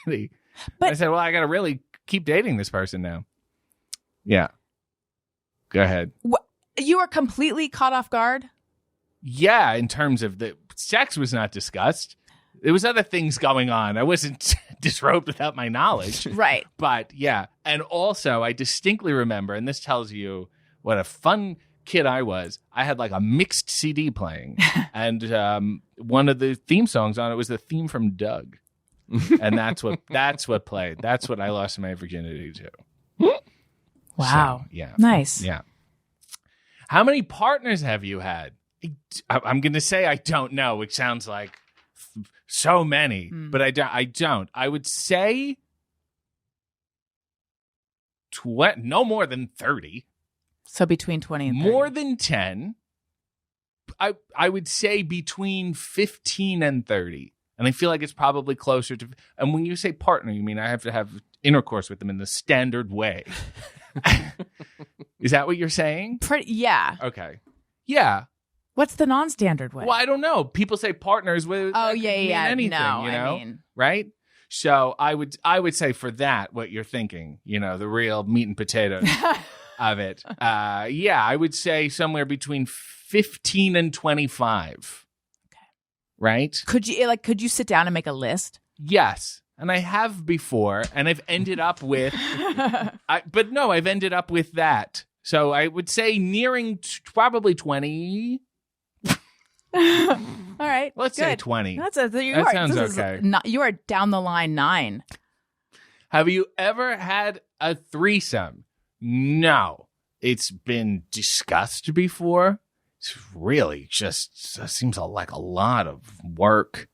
virginity. But- I said, "Well, I got to really keep dating this person now." Yeah, go ahead. You were completely caught off guard. Yeah, in terms of the sex was not discussed. There was other things going on. I wasn't disrobed without my knowledge. Right. But yeah. And also, I distinctly remember, and this tells you what a fun kid I was. I had like a mixed CD playing. And one of the theme songs on it was the theme from Doug. And that's what played. That's what I lost my virginity to. Wow. So, yeah. Nice. Yeah. How many partners have you had? I'm going to say I don't know, which sounds like so many, but I don't. I would say no more than 30. So between 20 and 30. More than 10. I would say between 15 and 30. And I feel like it's probably closer to. And when you say partner, you mean I have to have intercourse with them in the standard way. Is that what you're saying? Yeah. Okay. Yeah. What's the non-standard way? Well, I don't know. People say partners with anything, no, you know? I mean, right? So I would say for that, what you're thinking, you know, the real meat and potatoes of it. Yeah, I would say somewhere between 15 and 25. Okay. Right? Could you sit down and make a list? Yes. And I have before, and I've ended up with, I've ended up with that. So I would say nearing probably 20. All right. Let's say 20. That sounds okay. You are down the line 9. Have you ever had a threesome? No. It's been discussed before. It's really just seems like a lot of work.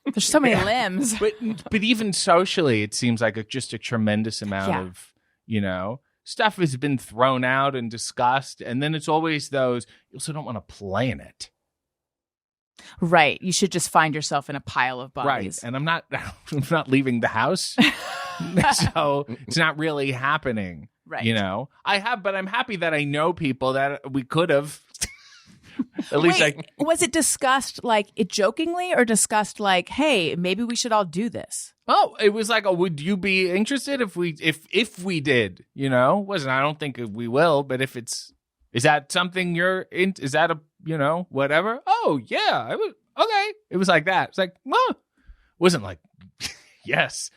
There's so many limbs. But even socially, it seems like just a tremendous amount of, you know, stuff has been thrown out and discussed. And then it's always those, you also don't want to play in it. Right. You should just find yourself in a pile of bodies. Right. And I'm not leaving the house. So it's not really happening. Right. You know, but I'm happy that I know people that we could have. At least was it discussed like it jokingly or discussed like, hey, maybe we should all do this? Oh, it was like, would you be interested if we did? You know, I don't think we will, but is that something you're in? Is that whatever? Oh yeah, I would. Okay, it was like that. It's like, well, it wasn't like, yes,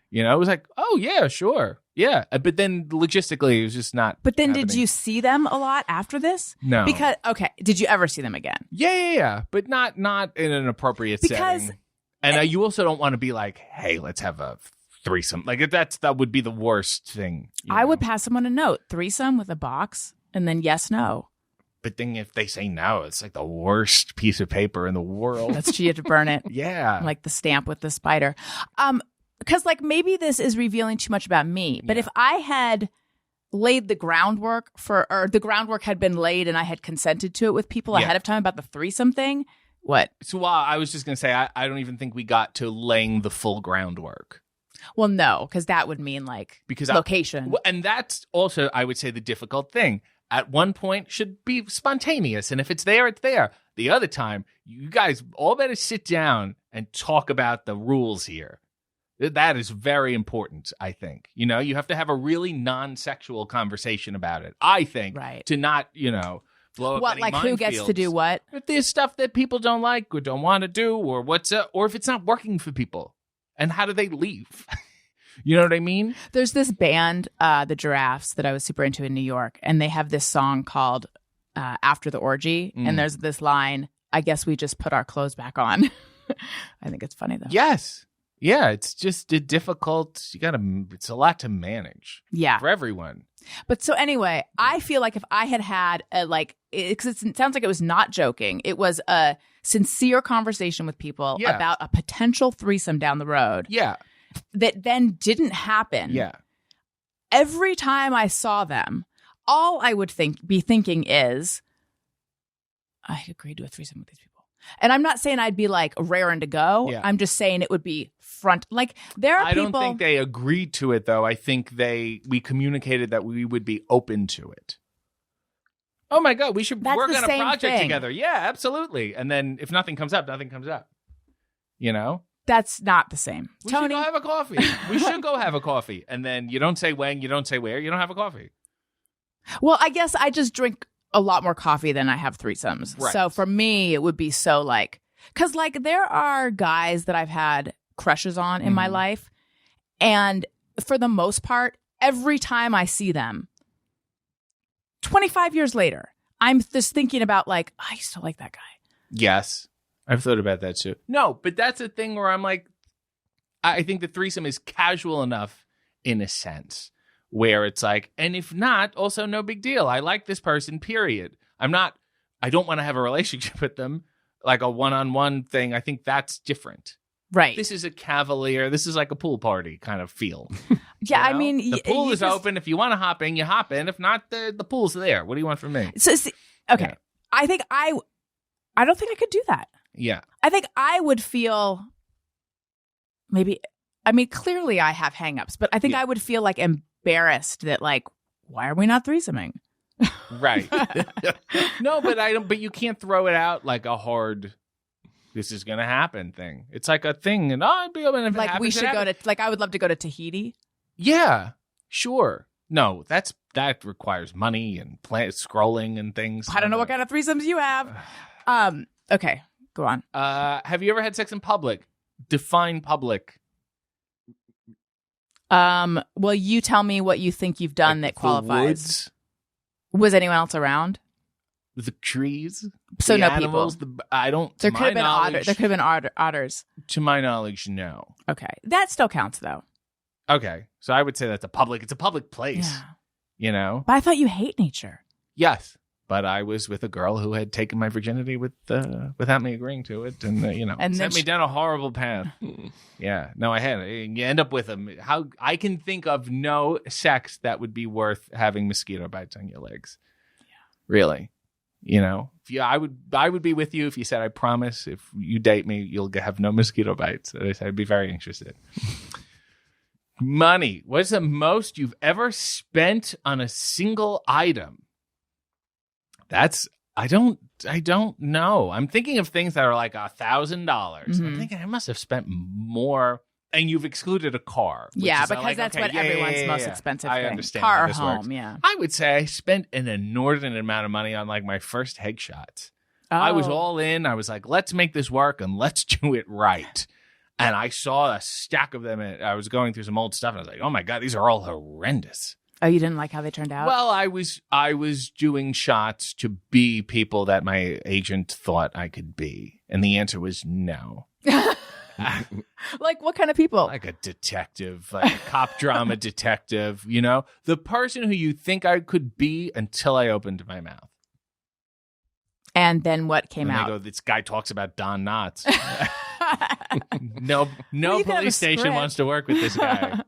you know, it was like, oh yeah, sure. Yeah, but then logistically, it was just not. But then, happening. Did you see them a lot after this? No. Because did you ever see them again? Yeah, but not in an appropriate setting. And you also don't want to be like, hey, let's have a threesome. Like that would be the worst thing. I would pass someone a note, threesome with a box, and then yes, no. But then if they say no, it's like the worst piece of paper in the world. That's you have to burn it. Yeah, like the stamp with the spider. Because like maybe this is revealing too much about me, but if I had laid the groundwork or the groundwork had been laid and I had consented to it with people ahead of time about the threesome thing, what? So I was just going to say, I don't even think we got to laying the full groundwork. Well, no, because that would mean like location. And that's also, I would say, the difficult thing. At one point should be spontaneous. And if it's there, it's there. The other time, you guys all better sit down and talk about the rules here. That is very important, I think. You know, you have to have a really non-sexual conversation about it, I think, to not, blow up any who gets to do what? If there's stuff that people don't like or don't want to do or or if it's not working for people. And how do they leave? You know what I mean? There's this band, the Giraffes, that I was super into in New York, and they have this song called After the Orgy, and there's this line, I guess we just put our clothes back on. I think it's funny, though. Yes. Yeah, it's just difficult. It's a lot to manage. Yeah. For everyone. But so anyway, I feel like if I had because it sounds like it was not joking. It was a sincere conversation with people about a potential threesome down the road. Yeah. That then didn't happen. Yeah. Every time I saw them, all I would be thinking is, I agreed to a threesome with these people. And I'm not saying I'd be like raring to go. Yeah. I'm just saying it would be front. Like there are people. I don't think they agreed to it though. I think we communicated that we would be open to it. Oh my God, we should work on a project together. Yeah, absolutely. And then if nothing comes up, nothing comes up. You know? That's not the same. We Tony, should go have a coffee. We should go have a coffee. And then you don't say when, you don't say where, you don't have a coffee. Well, I guess I just drink a lot more coffee than I have threesomes. Right. So for me, it would be so like, Because, like, there are guys that I've had crushes on in my life. And for the most part, every time I see them, 25 years later, I'm just thinking about, like, I used to like that guy. Yes. I've thought about that too. No, but that's a thing where I'm like, I think the threesome is casual enough in a sense where it's like, and if not, also no big deal. I like this person, period. I don't want to have a relationship with them, like a one-on-one thing. I think that's different. Right. This is a cavalier. This is like a pool party kind of feel. Yeah, You know? I mean, the pool is open. If you want to hop in, you hop in. If not, the pool's there. What do you want from me? So, okay. Yeah. I think I don't think I could do that. Yeah. I think I would feel clearly I have hangups, but I think I would feel like embarrassed that, like, why are we not threesoming? Right. No, but you can't throw it out like a hard, this is going to happen thing. It's like a thing. And I'd be open if it Like, happens, we it should go happens. to, like, I would love to go to Tahiti. Yeah, sure. No, that requires money and scrolling and things. I don't know what kind of threesomes you have. Okay, go on. Have you ever had sex in public? Define public. Well, you tell me what you think you've done Like that qualifies. The woods, Was anyone else around? the trees, So the no animals, people. I don't. There to could have my been otters. knowledge- There could have been otters. To my knowledge, no. Okay, that still counts though. Okay, so I would say that's it's a public place. Yeah. You know. But I thought you hate nature. Yes, but I was with a girl who had taken my virginity without me agreeing to it, and And sent then me down a horrible path. Yeah, no, I had. You end up with them. How I can think of no sex that would be worth having mosquito bites on your legs. Yeah, really. I would be with you if you said, I promise, if you date me, you'll have no mosquito bites. I'd be very interested. Money. What's the most you've ever spent on a single item? I don't know. I'm thinking of things that are like $1,000. I'm thinking I must have spent more. And you've excluded a car. Yeah, is because like, that's okay, what yeah, everyone's yeah, most yeah. expensive I thing. understand Car how or this home, works. yeah. I would say I spent an inordinate amount of money on like my first headshots. I was Oh. all in. I was like, let's make this work and let's do it right. And I saw a stack of them. And I was going through some old stuff and I was like, oh my God, these are all horrendous. Oh, you didn't like how they turned out? Well, I was doing shots to be people that my agent thought I could be. And the answer was no. Like what kind of people? Like a detective, like a cop drama detective, the person who you think I could be until I opened my mouth. And then what came And out? they go, this guy talks about Don Knotts. No Well, you can have a police station script. wants to work with this guy.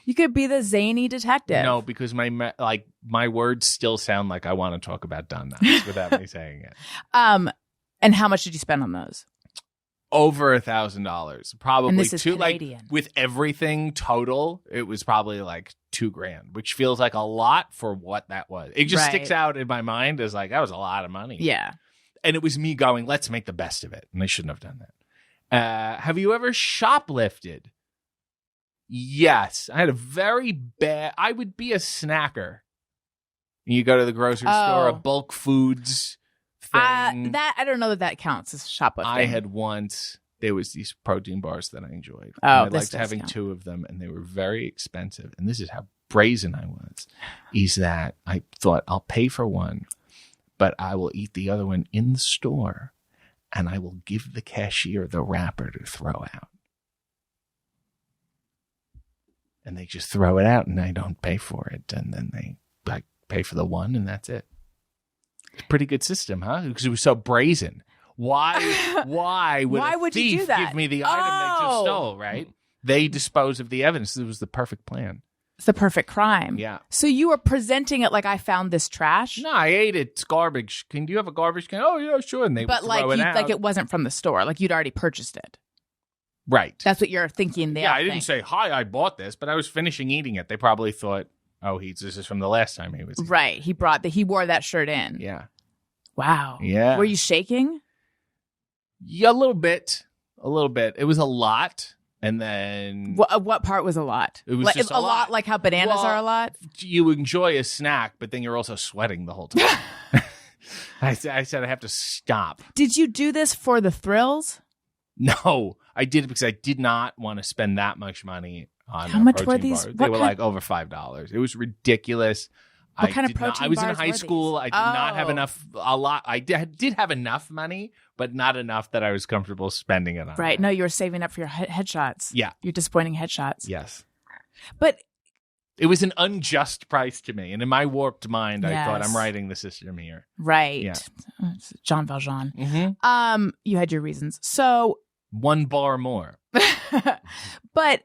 You could be the zany detective. No, because my words still sound like I want to talk about Don Knotts without me saying it. And how much did you spend on those? Over $1,000, probably. And this is two, Canadian. with everything total, it was probably like $2,000, which feels like a lot for what that was. It just Right. sticks out in my mind as like that was a lot of money. Yeah. And it was me going, let's make the best of it, and I shouldn't have done that. Have you ever shoplifted? Yes, I had a very bad. I would be a snacker. You go to the grocery store, a bulk foods thing. That I don't know that counts as shoplifting. I had once. There was these protein bars that I enjoyed. Oh, and I this liked does having count. 2 of them, and they were very expensive. And this is how brazen I was. Is that I thought I'll pay for one, but I will eat the other one in the store, and I will give the cashier the wrapper to throw out. And they just throw it out, and I don't pay for it, and then they pay for the one, and that's it. It's a pretty good system, huh? Because it was so brazen. Why would Why a would thief you do that? give me the item they just stole, right? They dispose of the evidence. It was the perfect plan. It's the perfect crime. Yeah. So you were presenting it like I found this trash, No, I ate it. It's garbage. Do you have a garbage can? Oh, yeah, sure. And they but would like throw it out. like it wasn't from the store. Like you'd already purchased it. Right. That's what you're thinking. Yeah, I didn't say, hi, I bought this, but I was finishing eating it. They probably thought, oh, this is from the last time he was. Right. He wore that shirt in. Yeah. Wow. Yeah. Were you shaking? Yeah, a little bit. It was a lot. And then What part was a lot? It was like, just a lot. lot. Like how bananas Well, are a lot. you enjoy a snack, but then you're also sweating the whole time. I said I have to stop. Did you do this for the thrills? No, I did it because I did not want to spend that much money on How much were protein these? bars. They were like over $5. It was ridiculous. What kind of protein I was in bars high were school. these? I did not have enough. I did have enough money, but not enough that I was comfortable spending it on. Right. that. No, you were saving up for your headshots. Yeah. Your disappointing headshots. Yes. But It was an unjust price to me, and in my warped mind, I thought Yes. I'm writing the system here. right. Yeah. It's Jean Valjean. Mm-hmm. You had your reasons. So, 1 bar more. but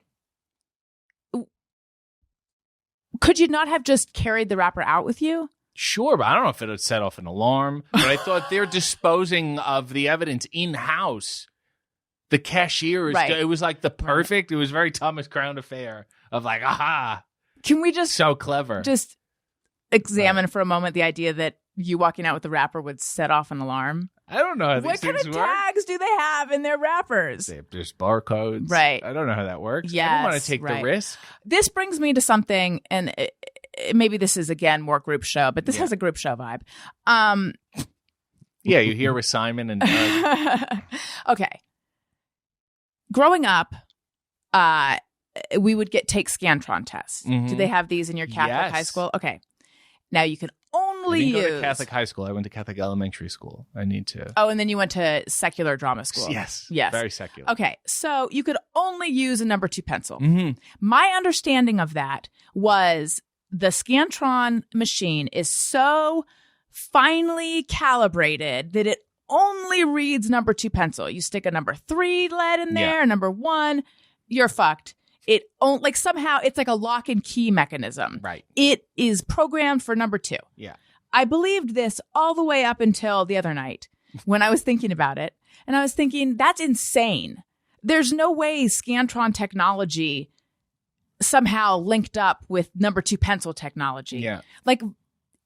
could you not have just carried the wrapper out with you? Sure, but I don't know if it would set off an alarm. But I thought they're disposing of the evidence in house. The cashier is. Right. It was like the perfect. It was very Thomas Crown affair of like, aha, Can we just so clever. just examine for a moment the idea that you walking out with the wrapper would set off an alarm? I don't know how What these kind things of work. tags do they have in their wrappers? There's barcodes. Right. I don't know how that works. I Yes, don't want to take right. the risk. This brings me to something, and maybe this is again more group show, but this Yeah. has a group show vibe. Yeah, you hear with Simon and Doug. Okay. Growing up, we would take Scantron tests. Mhm. Do they have these in your Catholic Yes. high school? Okay. Now you can I only didn't go use to Catholic high school. I went to Catholic elementary school. I need to. Oh, and then you went to secular drama school. Yes. Yes. Very secular. Okay, so you could only use a number 2 pencil. Mm-hmm. My understanding of that was the Scantron machine is so finely calibrated that it only reads number 2 pencil. You stick a number 3 lead in there, number 1, you're fucked. It like somehow it's like a lock and key mechanism. Right. It is programmed for number 2. Yeah. I believed this all the way up until the other night when I was thinking about it. And I was thinking, that's insane. There's no way Scantron technology somehow linked up with number 2 pencil technology. Yeah. Like,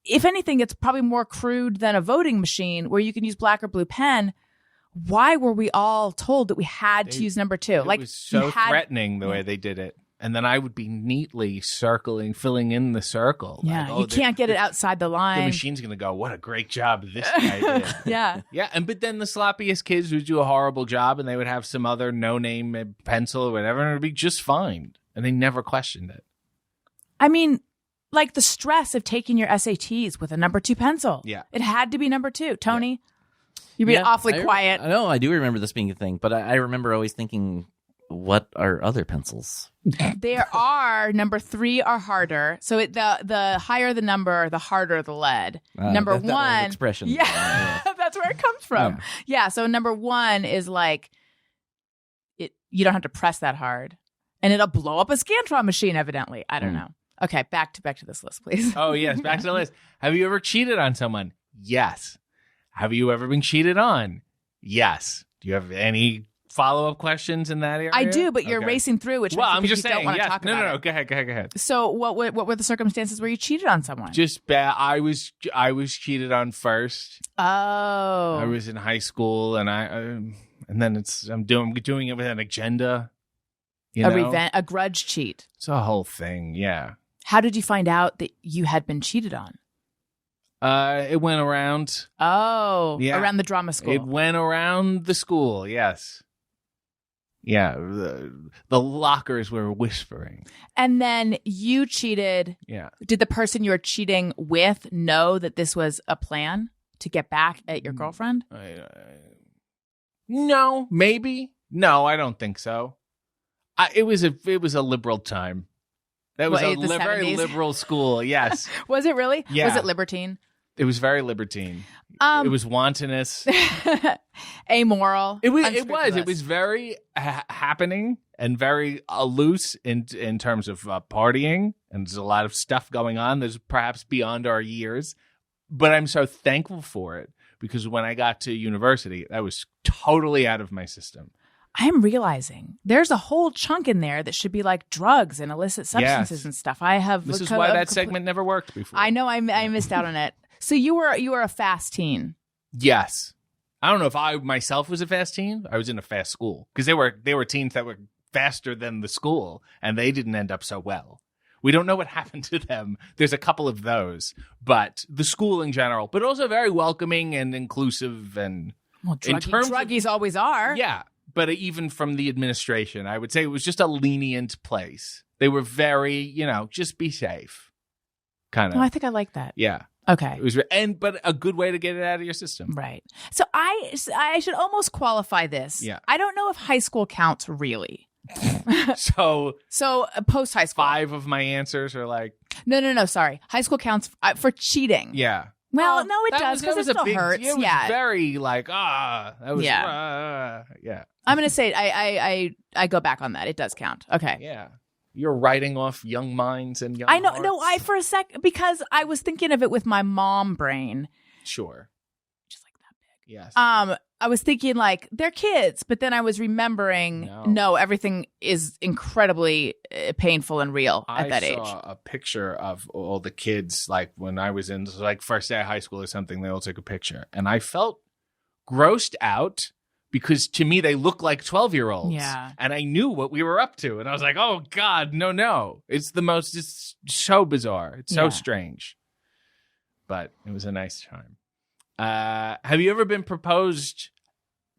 if anything, it's probably more crude than a voting machine where you can use black or blue pen. Why were we all told that we had to use number 2? It Like, was so you had- threatening the way they did it. And then I would be neatly filling in the circle. Yeah, Like, oh, you can't get it outside the The line. machine's going to go, what a great job this guy did. Yeah. Yeah, but then the sloppiest kids would do a horrible job and they would have some other no-name pencil or whatever, and it would be just fine. And they never questioned it. I mean, like the stress of taking your SATs with a number 2 pencil. Yeah. It had to be number 2. Tony, you're being awfully quiet. I know, I do remember this being a thing, but I remember always thinking, what are other pencils? There are number 3 are harder. So the higher the number, the harder the lead. Number that old 1 expression. Yeah, that's where it comes from. Yeah. So number 1 is like you don't have to press that hard, and it'll blow up a Scantron machine. Evidently, I don't know. Okay, back to this list, please. Oh, yes, back to the list. Have you ever cheated on someone? Yes. Have you ever been cheated on? Yes. Do you have any follow-up questions in that area? I do, but you're Okay. racing through, which Well, makes I'm me think just you don't saying, want to yes. talk No, about no, it. go ahead. So what were the circumstances where you cheated on someone? Just bad. I was cheated on first. Oh. I was in high school, and and then I'm doing it with an agenda. You know? A grudge cheat. It's a whole thing. Yeah. How did you find out that you had been cheated on? It went around. Oh, Yeah. around the drama school. It went around the school. Yes. Yeah. The lockers were whispering. And then you cheated. Yeah. Did the person you were cheating with know that this was a plan to get back at your girlfriend? No, maybe. No, I don't think so. It was a liberal time. That was What, the very 70s? liberal school. Yes, Was it really? Yeah. Was it libertine? it was very libertine. It was wantonness. Amoral. It was unscrupulous. very happening and very loose in terms of partying, and there's a lot of stuff going on. There's perhaps beyond our years, but I'm so thankful for it because when I got to university, that was totally out of my system. I'm realizing there's a whole chunk in there that should be like drugs and illicit substances Yes. and stuff. I have. This is why that segment never worked before. I know. I missed out on it. So you were a fast teen. Yes. I don't know if I myself was a fast teen. I was in a fast school because they were teens that were faster than the school, and they didn't end up so well. We don't know what happened to them. There's a couple of those, but the school in general, but also very welcoming and inclusive. And druggies always are. Yeah, but even from the administration, I would say it was just a lenient place. They were very, just be safe, kind of. Oh, I think I like that. Yeah. Okay. It was, but a good way to get it out of your system. Right. So I should almost qualify this. Yeah. I don't know if high school counts really. So post high school. 5 of my answers are like, no. Sorry, high school counts for cheating. yeah. Well, no, it does because it still hurts. It was very like that was yeah. I'm gonna say I go back on that. It does count. Okay. Yeah. You're writing off young minds and young I know. hearts. No, for a sec because I was thinking of it with my mom brain. Sure. Just like that big. Yes. I was thinking like they're kids, but then I was remembering no everything is incredibly painful and real at that age. I saw a picture of all the kids like when I was in like first day of high school or something. They all took a picture, and I felt grossed out. Because to me, they look like 12-year-olds. Yeah. And I knew what we were up to. And I was like, oh, God, no. It's so bizarre. It's so strange. But it was a nice time. Have you ever been proposed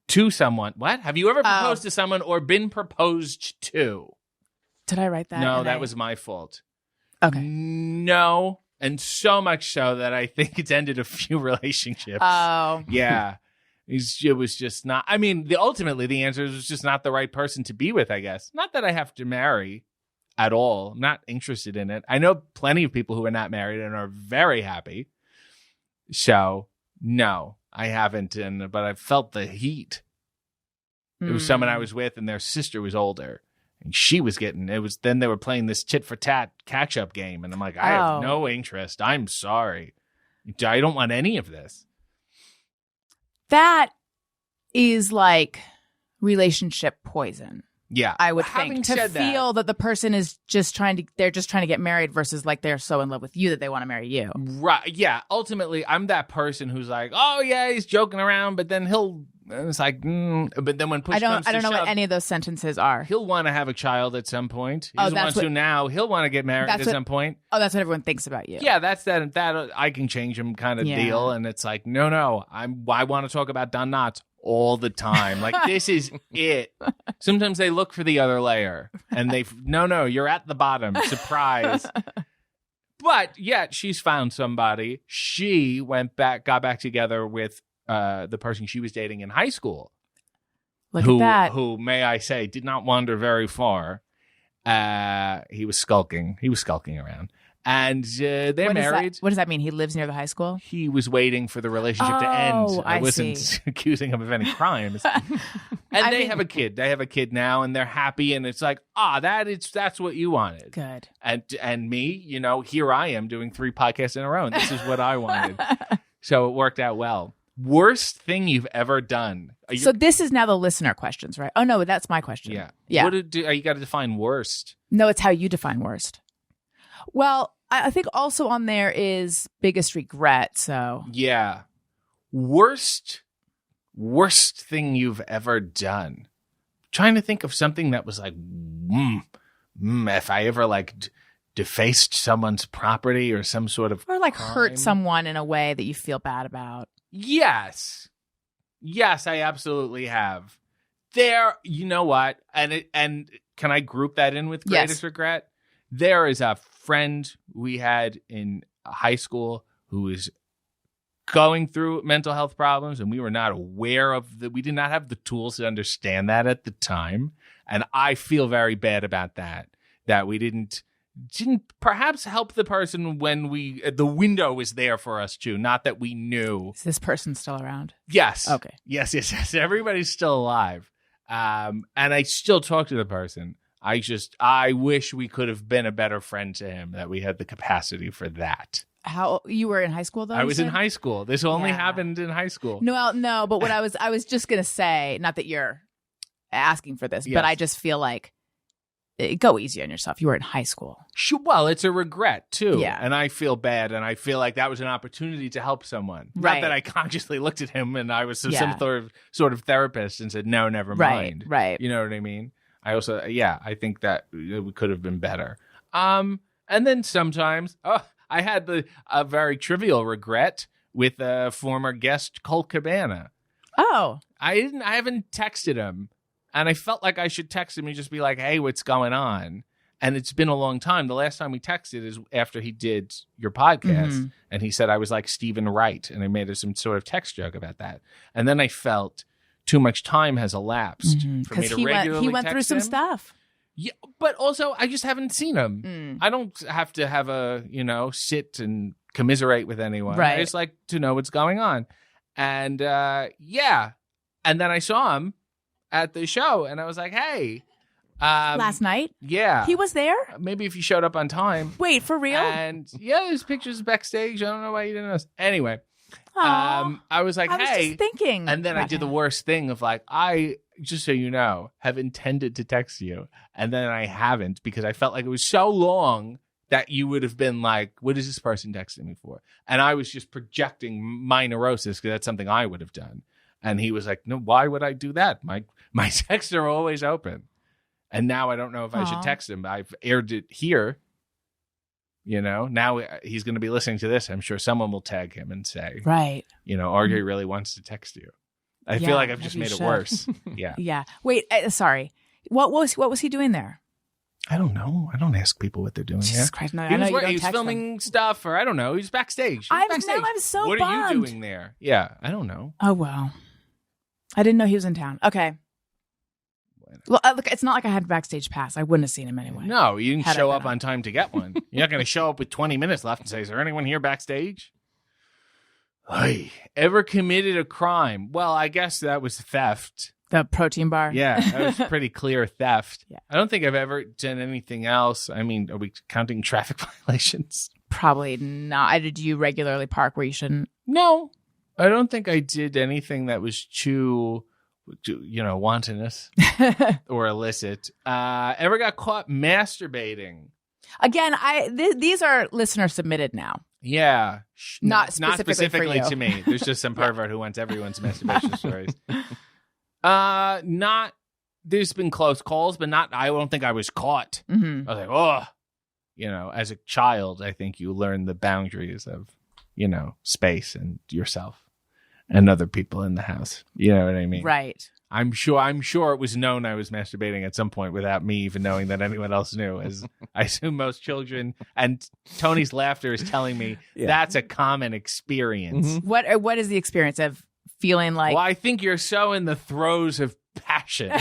to someone? What? Have you ever proposed to someone or been proposed to? Did I write that? No, that was my fault. Okay. No. And so much so that I think it's ended a few relationships. Oh. Yeah. It was just not. I mean, ultimately, the answer is just not the right person to be with, I guess. Not that I have to marry at all. I'm not interested in it. I know plenty of people who are not married and are very happy. So, no, I haven't. But I felt the heat. It was someone I was with, and their sister was older. And she was then they were playing this tit for tat catch up game. And I'm like, I have no interest. I'm sorry. I don't want any of this. That is like relationship poison. Yeah. I would think to feel that the person is just trying to get married versus like they're so in love with you that they want to marry you. Right. Yeah. Ultimately, I'm that person who's like, oh yeah, he's joking around, but then it's like, but then when push comes to shove, I don't know what any of those sentences are. He'll want to have a child at some point. He doesn't want to now. He'll want to get married at some point. Oh, that's what everyone thinks about you. Yeah, that's that I can change him kind of deal. And it's like, no, I want to talk about Don Knotts all the time. Like, this is it. Sometimes they look for the other layer and no, you're at the bottom. Surprise. But yet she's found somebody. She got back together with the person she was dating in high school. Look at that. Who, may I say, did not wander very far. He was skulking. He was skulking around. And they're married. What does that mean? He lives near the high school? He was waiting for the relationship to end. I wasn't see. accusing him of any crimes. And they have a kid. They have a kid now, and they're happy. And it's like, that's what you wanted. Good. And me, here I am doing 3 podcasts in a row, and this is what I wanted. So it worked out well. Worst thing you've ever done. So this is now the listener questions, right? Oh, no, that's my question. Yeah. Yeah. You got to define worst. No, it's how you define worst. Well, I think also on there is biggest regret. So yeah, worst thing you've ever done. Trying to think of something that was like, if I ever like defaced someone's property or some sort of or like crime. Hurt someone in a way that you feel bad about. Yes, I absolutely have. There, you know what? And can I group that in with greatest regret? There is a friend we had in high school who is going through mental health problems, and we were not aware of we did not have the tools to understand that at the time. And I feel very bad about that we didn't perhaps help the person when the window was there for us to, not that we knew. Is this person still around? Yes. Okay. Yes. Everybody's still alive. And I still talk to the person. I wish we could have been a better friend to him, that we had the capacity for that. How you were in high school though? I was in high school. This only happened in high school. No, but what I was just going to say, not that you're asking for this, but I just feel like go easy on yourself. You were in high school. Sure, well, it's a regret too. Yeah. And I feel bad, and I feel like that was an opportunity to help someone. Right. Not that I consciously looked at him and I was some sort of therapist and said, no, never mind. Right. You know what I mean? I also, I think that we could have been better. And And then sometimes, I had a very trivial regret with a former guest, Colt Cabana. Oh. I haven't texted him, and I felt like I should text him and just be like, hey, what's going on? And it's been a long time. The last time we texted is after he did your podcast, and he said I was like Stephen Wright, and I made some sort of text joke about that. And then I felt too much time has elapsed for me to regularly he went text through some him. stuff. Yeah, but also I just haven't seen him. I don't have to have sit and commiserate with anyone. Right. I just like to know what's going on. And and then I saw him at the show, and I was like, hey. Last night? Yeah. He was there? Maybe if you showed up on time. Wait, for real? And there's pictures backstage. I don't know why you didn't know. Anyway, Aw. I was like, I was hey. just thinking. And then I about did the him. worst thing of like, I, just so you know, have intended to text you. And then I haven't because I felt like it was so long that you would have been like, what is this person texting me for? And I was just projecting my neurosis because that's something I would have done. And he was like, no, why would I do that? My texts are always open. And now I don't know if I should text him. I've aired it here. Now he's going to be listening to this. I'm sure someone will tag him and say, right. RJ really wants to text you. I feel like I've just made it worse. Yeah. Yeah. Wait, sorry. What was he doing there? I don't know. I don't ask people what they're doing Jesus here. Christ, no, He I know was, you don't he was text filming them. stuff, or I don't know. He was backstage. I'm so What bummed. are you doing there? Yeah, I don't know. Oh, wow. I didn't know he was in town. Okay. Well, look, it's not like I had a backstage pass. I wouldn't have seen him anyway. No, you didn't Had I show been up on. on time to get one. You're not going to show up with 20 minutes left and say, is there anyone here backstage? Hey, ever committed a crime? Well, I guess that was theft. The protein bar. Yeah, that was pretty clear theft. Yeah. I don't think I've ever done anything else. I mean, are we counting traffic violations? Probably not. Did you regularly park where you shouldn't? No, I don't think I did anything that was too wantonness or illicit. Ever got caught masturbating? Again, these are listener submitted now. Yeah. Not specifically for you. to me. There's just some pervert who wants everyone's masturbation stories. There's been close calls, but I don't think I was caught. Mm-hmm. I was like, as a child, I think you learn the boundaries of, space and yourself and other people in the house. You know what I mean? Right. I'm sure it was known I was masturbating at some point without me even knowing that anyone else knew, as I assume most children. And Tony's laughter is telling me that's a common experience. Mm-hmm. What is the experience of feeling like? Well, I think you're so in the throes of passion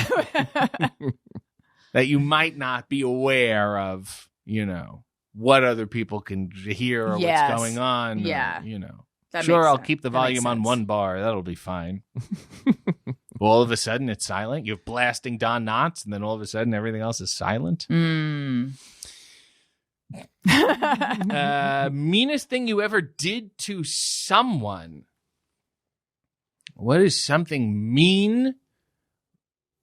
that you might not be aware of, what other people can hear or Yes. what's going on. Yeah. Or, That sure, makes I'll sense. keep the That makes volume on sense. one bar. That'll be fine. All of a sudden, it's silent. You're blasting Don Knotts, and then all of a sudden, everything else is silent. Mm. Meanest thing you ever did to someone? What is something mean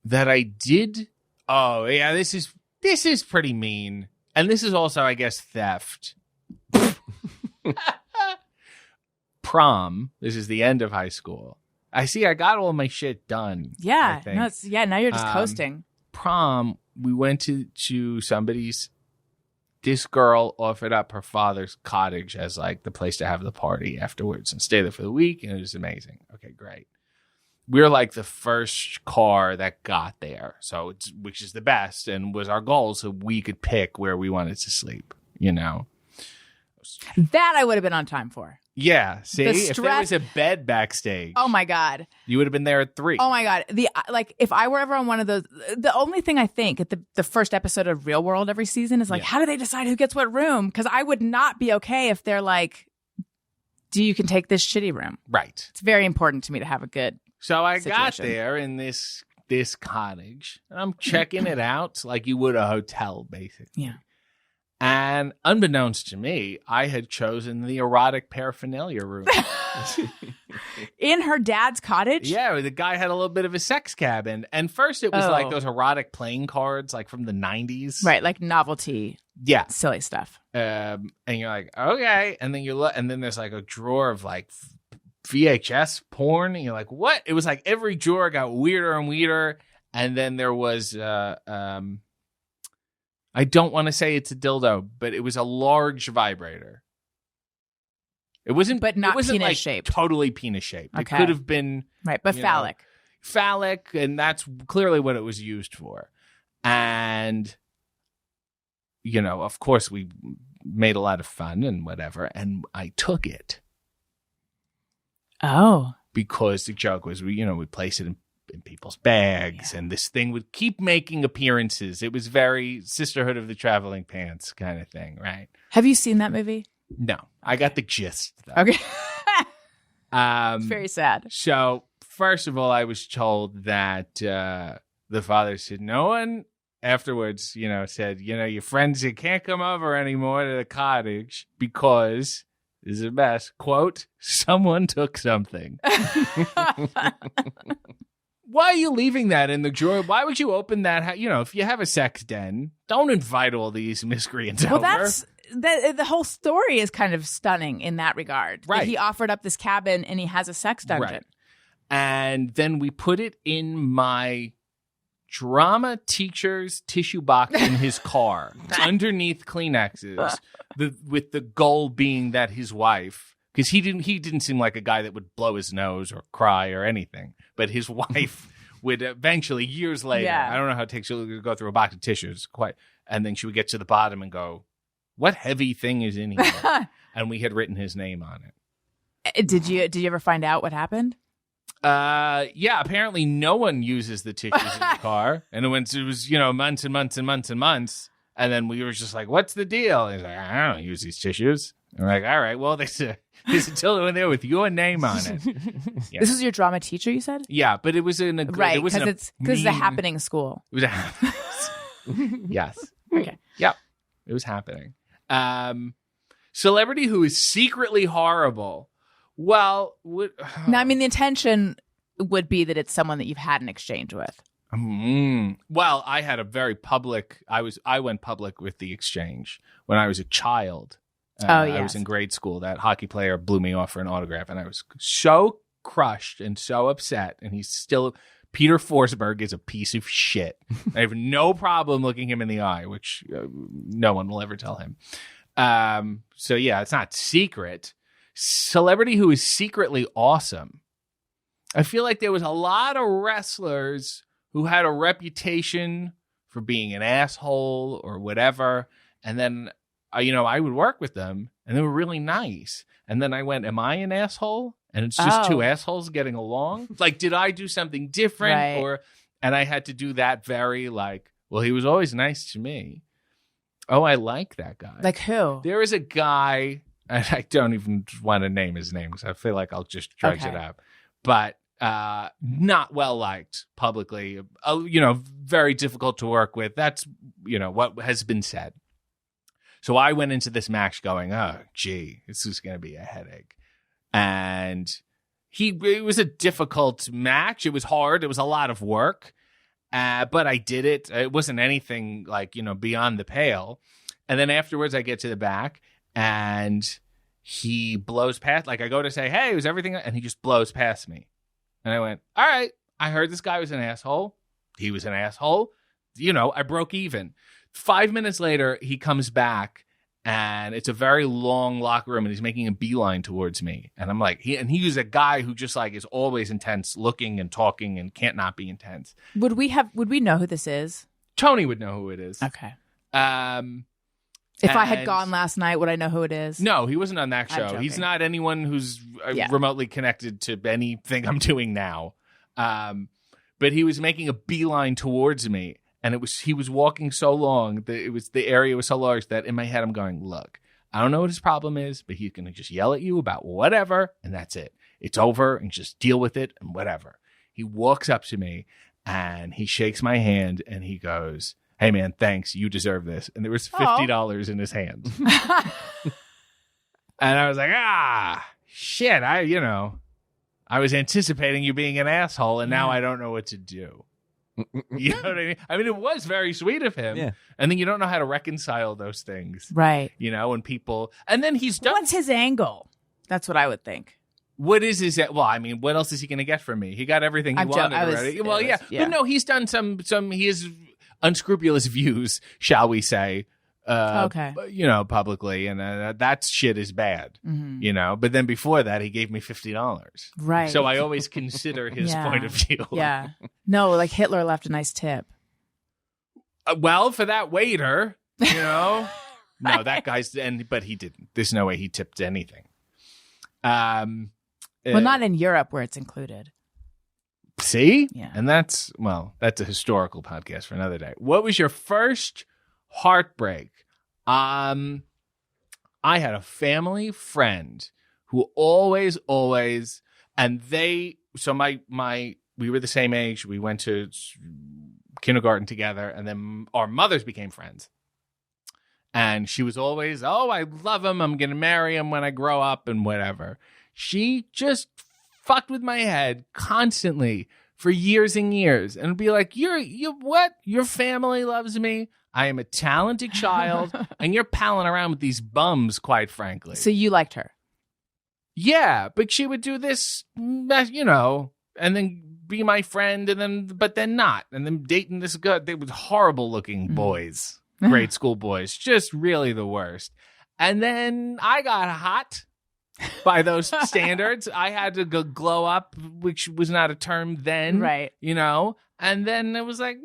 that I did? Oh, yeah, this is pretty mean. And this is also, I guess, theft. Prom. This is the end of high school. I got all my shit done. Yeah. I think. No, now you're just coasting. Prom, we went to somebody's. This girl offered up her father's cottage as like the place to have the party afterwards and stay there for the week, and it was amazing. Okay, great. We were like the first car that got there, which is the best, and was our goal, so we could pick where we wanted to sleep. That I would have been on time for. Yeah. See, The if there was stress- a bed backstage, Oh my God. you would have been there at 3. Oh my God. If I were ever on one of those, the only thing I think at the first episode of Real World every season is like, how do they decide who gets what room? Because I would not be okay if they're like, you can take this shitty room. Right. It's very important to me to have a good. So I got situation. there in this cottage, and I'm checking it out like you would a hotel, basically. Yeah. And unbeknownst to me, I had chosen the erotic paraphernalia room. In her dad's cottage? Yeah, the guy had a little bit of a sex cabin. And first it was like those erotic playing cards, like from the 90s. Right, like novelty, Yeah. silly stuff. And you're like, okay. And then you look, and then there's like a drawer of like VHS porn. And you're like, what? It was like every drawer got weirder and weirder. And then there was I don't want to say it's a dildo, but it was a large vibrator. It wasn't, But not it wasn't penis like shaped. totally penis shaped. Okay. It could have been Right, but you know, phallic. phallic, and that's clearly what it was used for. And, you know, of course, we made a lot of fun and whatever, and I took it Oh. because the joke was, we place it in people's bags, and this thing would keep making appearances. It was very Sisterhood of the Traveling Pants kind of thing, right? Have you seen that movie? No, I got the gist, though. Okay. It's very sad. So, first of all, I was told that the father said no one afterwards, said, your friends, you can't come over anymore to the cottage because, this is the best, quote, someone took something. Why are you leaving that in the drawer? Why would you open that? If you have a sex den, don't invite all these miscreants over. Well, the whole story is kind of stunning in that regard. Right. That he offered up this cabin and he has a sex dungeon. Right. And then we put it in my drama teacher's tissue box in his car underneath Kleenexes, with the goal being that his wife, because he didn't seem like a guy that would blow his nose or cry or anything, but his wife would eventually, years later, I don't know how it takes you to go through a box of tissues, and then she would get to the bottom and go, what heavy thing is in here? And we had written his name on it. Did you ever find out what happened? Yeah, apparently no one uses the tissues in the car. And it was, months and months and months and months. And then we were just like, what's the deal? And he's like, I don't use these tissues. And we're like, all right, well, there's a dildo in there with your name on it. Yeah. This was your drama teacher, you said? Yeah, but it was in a right, because it's a happening school. It was yes. Okay. Yep. It was happening. Celebrity who is secretly horrible. Well, now, I mean, the intention would be that it's someone that you've had an exchange with. Well, I had a very public. I went public with the exchange when I was a child. I was in grade school. That hockey player blew me off for an autograph, and I was so crushed and so upset. And he's still. Peter Forsberg is a piece of shit. I have no problem looking him in the eye, which no one will ever tell him. So yeah, it's not secret. Celebrity who is secretly awesome. I feel like there was a lot of wrestlers who had a reputation for being an asshole or whatever. And then, I would work with them and they were really nice. And then I went, am I an asshole? And it's just two assholes getting along. Like, did I do something different? Right. And I had to do that very well, he was always nice to me. Oh, I like that guy. Like who? There is a guy, and I don't even want to name his name because I feel like I'll just drudge it up. But not well liked publicly. Very difficult to work with. That's what has been said. So I went into this match going, oh, gee, this is going to be a headache. And it was a difficult match. It was hard. It was a lot of work. But I did it. It wasn't anything like, beyond the pale. And then afterwards I get to the back and he blows past. Like I go to say, hey, was everything? And he just blows past me. And I went, all right. I heard this guy was an asshole. He was an asshole. I broke even. 5 minutes later, he comes back and it's a very long locker room and he's making a beeline towards me. And I'm like, he was a guy who just like is always intense looking and talking and can't not be intense. Would we know who this is? Tony would know who it is. Okay. If I had gone last night, would I know who it is? No, he wasn't on that I'm show. joking. He's not anyone who's remotely connected to anything I'm doing now. But he was making a beeline towards me. And he was walking so long that the area was so large that in my head I'm going, look, I don't know what his problem is, but he's going to just yell at you about whatever, and that's it. It's over, and just deal with it, and whatever. He walks up to me, and he shakes my hand, and he goes, hey, man, thanks. You deserve this. And there was $50 in his hand. And I was like, shit, I was anticipating you being an asshole, and now I don't know what to do. You know what I mean? I mean, it was very sweet of him. Yeah. And then you don't know how to reconcile those things. Right. When people... And then he's done... What's his angle? That's what I would think. What is his... Well, I mean, what else is he going to get from me? He got everything he wanted already. Well, yeah. But no, he's done some... He has unscrupulous views, shall we say, Okay. publicly, and that shit is bad, Mm-hmm. But then before that, he gave me $50. Right. So I always consider his Yeah. point of view. Yeah. No, like Hitler left a nice tip. Well, for that waiter, no, that guy's, but he didn't. There's no way he tipped anything. Well, not in Europe where it's included. See? Yeah. And that's a historical podcast for another day. What was your first heartbreak? I had a family friend who always, and we were the same age. We went to kindergarten together, and then our mothers became friends. And she was always, I love him. I'm going to marry him when I grow up and whatever. She just fucked with my head constantly for years and years, and be like, you what? Your family loves me. I am a talented child, and you're palling around with these bums, quite frankly. So you liked her. Yeah, but she would do this, and then be my friend, but then not, and then dating this guy. They were horrible looking boys, grade school boys, just really the worst. And then I got hot. By those standards, I had to go glow up, which was not a term then, Right. And then it was like,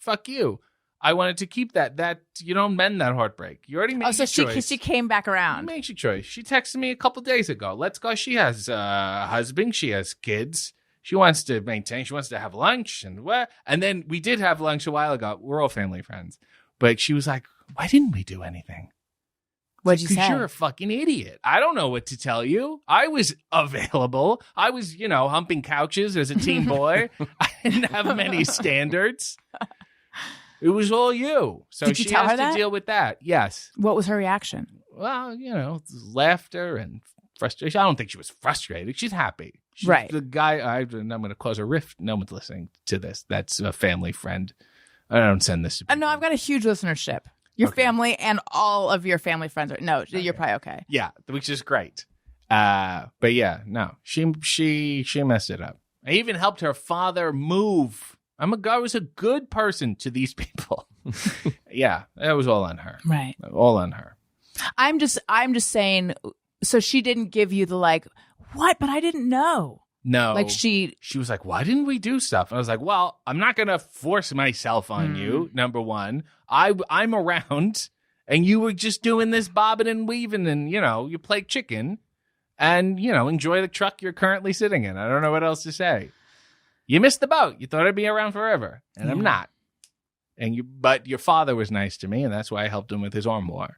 fuck you. I wanted to keep that you don't mend that heartbreak. You already made your choice. She came back You around. made your choice. She texted me a couple days ago. Let's go. She has a husband. She has kids. She wants to maintain. She wants to have lunch and what? And then we did have lunch a while ago. We're all family friends. But she was like, why didn't we do anything? What'd you say? Because you're a fucking idiot. I don't know what to tell you. I was available. I was, humping couches as a teen boy. I didn't have many standards. It was all you. So Did you she tell has her to that? deal with that. Yes. What was her reaction? Well, laughter and frustration. I don't think she was frustrated. She's happy. She's Right. The guy, I'm going to cause a rift. No one's listening to this. That's a family friend. I don't send this to people. No, I've got a huge listenership. Your Okay. family and all of your family friends are. No, you're probably okay. Yeah, which is great. But yeah, no, she messed it up. I even helped her father move. I was a good person to these people. Yeah, that was all on her. Right. All on her. I'm just saying. So she didn't give you the what? But I didn't know. No, She was like, why didn't we do stuff? And I was like, well, I'm not going to force myself on you. Number one, I'm around, and you were just doing this bobbing and weaving, and you play chicken, and enjoy the truck you're currently sitting in. I don't know what else to say. You missed the boat. You thought I'd be around forever, and I'm not. But your father was nice to me, and that's why I helped him with his armoire.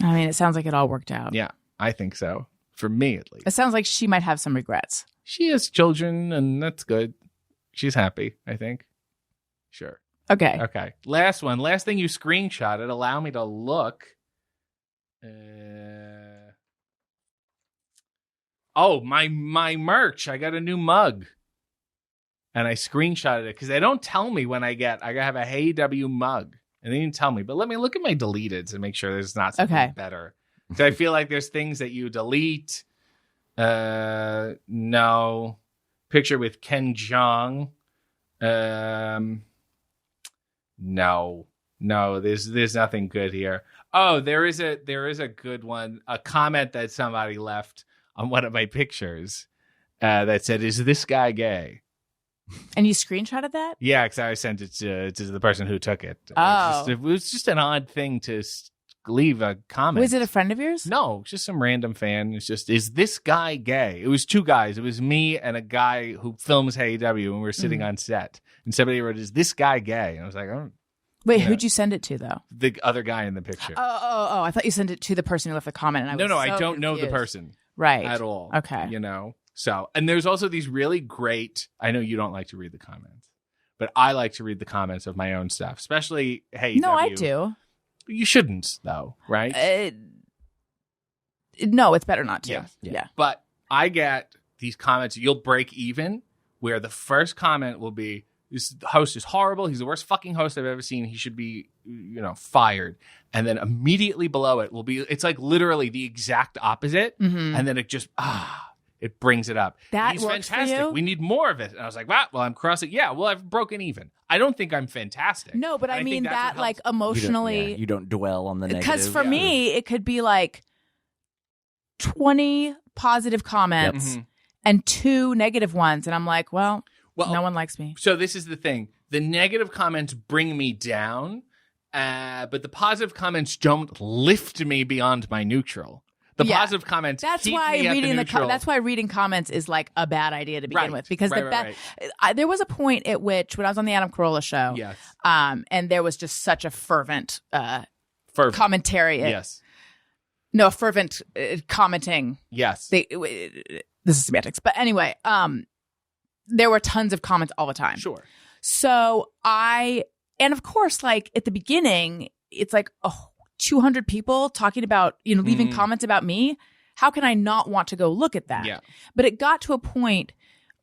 I mean, it sounds like it all worked out. Yeah, I think so. For me, at least. It sounds like she might have some regrets. She has children, and that's good. She's happy, I think. Sure. Okay. Okay. Last one. Last thing you screenshotted. Allow me to look. My merch. I got a new mug. And I screenshotted it because they don't tell me when I have a Hey W mug. And they didn't tell me. But let me look at my deleteds and make sure there's not something better. So I feel like there's things that you delete. No. Picture with Ken Jeong. No, there's nothing good here. Oh, there is a good one. A comment that somebody left on one of my pictures that said, "Is this guy gay?" And you screenshotted that? Yeah, because I sent it to the person who took it. Oh. It was just an odd thing to leave a comment. Was it a friend of yours? No, just some random fan. It's just, is this guy gay? It was two guys. It was me and a guy who films Hey W, and we were sitting on set. And somebody wrote, "Is this guy gay?" And I was like, "Oh." Wait, who'd you send it to, though? The other guy in the picture. Oh! I thought you sent it to the person who left the comment. And I was I so don't know the confused. person Right. at all. Okay. So, and there's also these really great, I know you don't like to read the comments, but I like to read the comments of my own stuff, especially Hey No, W. I do. You shouldn't, though, right? No, it's better not to. Yes. Yeah. But I get these comments, you'll break even, where the first comment will be, "This host is horrible. He's the worst fucking host I've ever seen. He should be, fired." And then immediately below it will be, it's like literally the exact opposite. Mm-hmm. And then it just, it brings it up. That He's works for fantastic. you? We need more of it. And I was like, well, I'm crossing. Yeah, well, I've broken even. I don't think I'm fantastic. No, but And I mean think that's that what like helps. emotionally. You don't dwell on the negative. Because for Yeah. me, it could be like 20 positive comments Mhm. and 2 negative ones. And I'm like, well, Well, no one likes me. So this is the thing. The negative comments bring me down, but the positive comments don't lift me beyond my neutral. The Yeah. positive comments That's keep why me at reading the neutral. that's why reading comments is like a bad idea to begin Right. with, because Right. there was a point at which when I was on the Adam Carolla show, Yes. and there was just such a fervent Fervent. commentary. Yes. No, a fervent commenting. Yes. This is semantics, but anyway, there were tons of comments all the time. Sure. So and of course, like at the beginning, it's like 200 people talking about, leaving comments about me. How can I not want to go look at that? Yeah. But it got to a point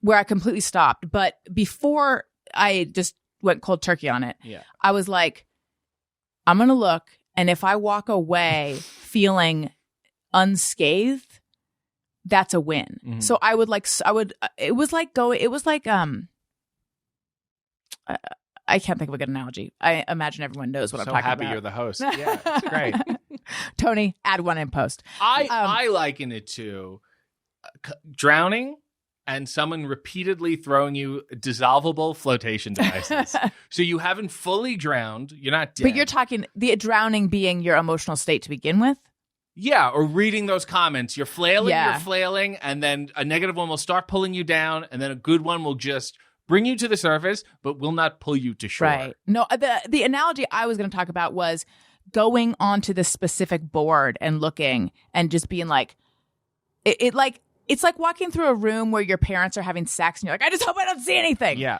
where I completely stopped. But before I just went cold turkey on it, Yeah. I was like, I'm going to look. And if I walk away feeling unscathed, that's a win. Mhm. So I can't think of a good analogy. I imagine everyone knows what I'm So talking happy about. you're the host. Yeah, it's great. Tony, add one in post. I liken it to drowning and someone repeatedly throwing you dissolvable flotation devices. So you haven't fully drowned. You're not dead. But you're talking the drowning being your emotional state to begin with. Yeah, or reading those comments. You're flailing, Yeah. you're flailing, and then a negative one will start pulling you down, and then a good one will just bring you to the surface, but will not pull you to shore. Right. No, the analogy I was going to talk about was going onto this specific board and looking and just being like, it's like walking through a room where your parents are having sex and you're like, I just hope I don't see anything. Yeah.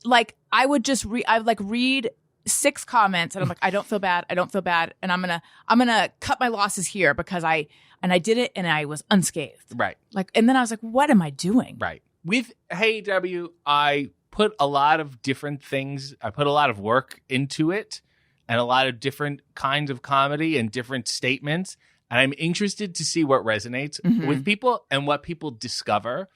Like I would just read 6 comments and I'm like, I don't feel bad. And I'm gonna cut my losses here because I did it and I was unscathed. Right. Like, and then I was like, what am I doing? Right. With Hey W, I put a lot of different things. I put a lot of work into it and a lot of different kinds of comedy and different statements. And I'm interested to see what resonates with people and what people discover.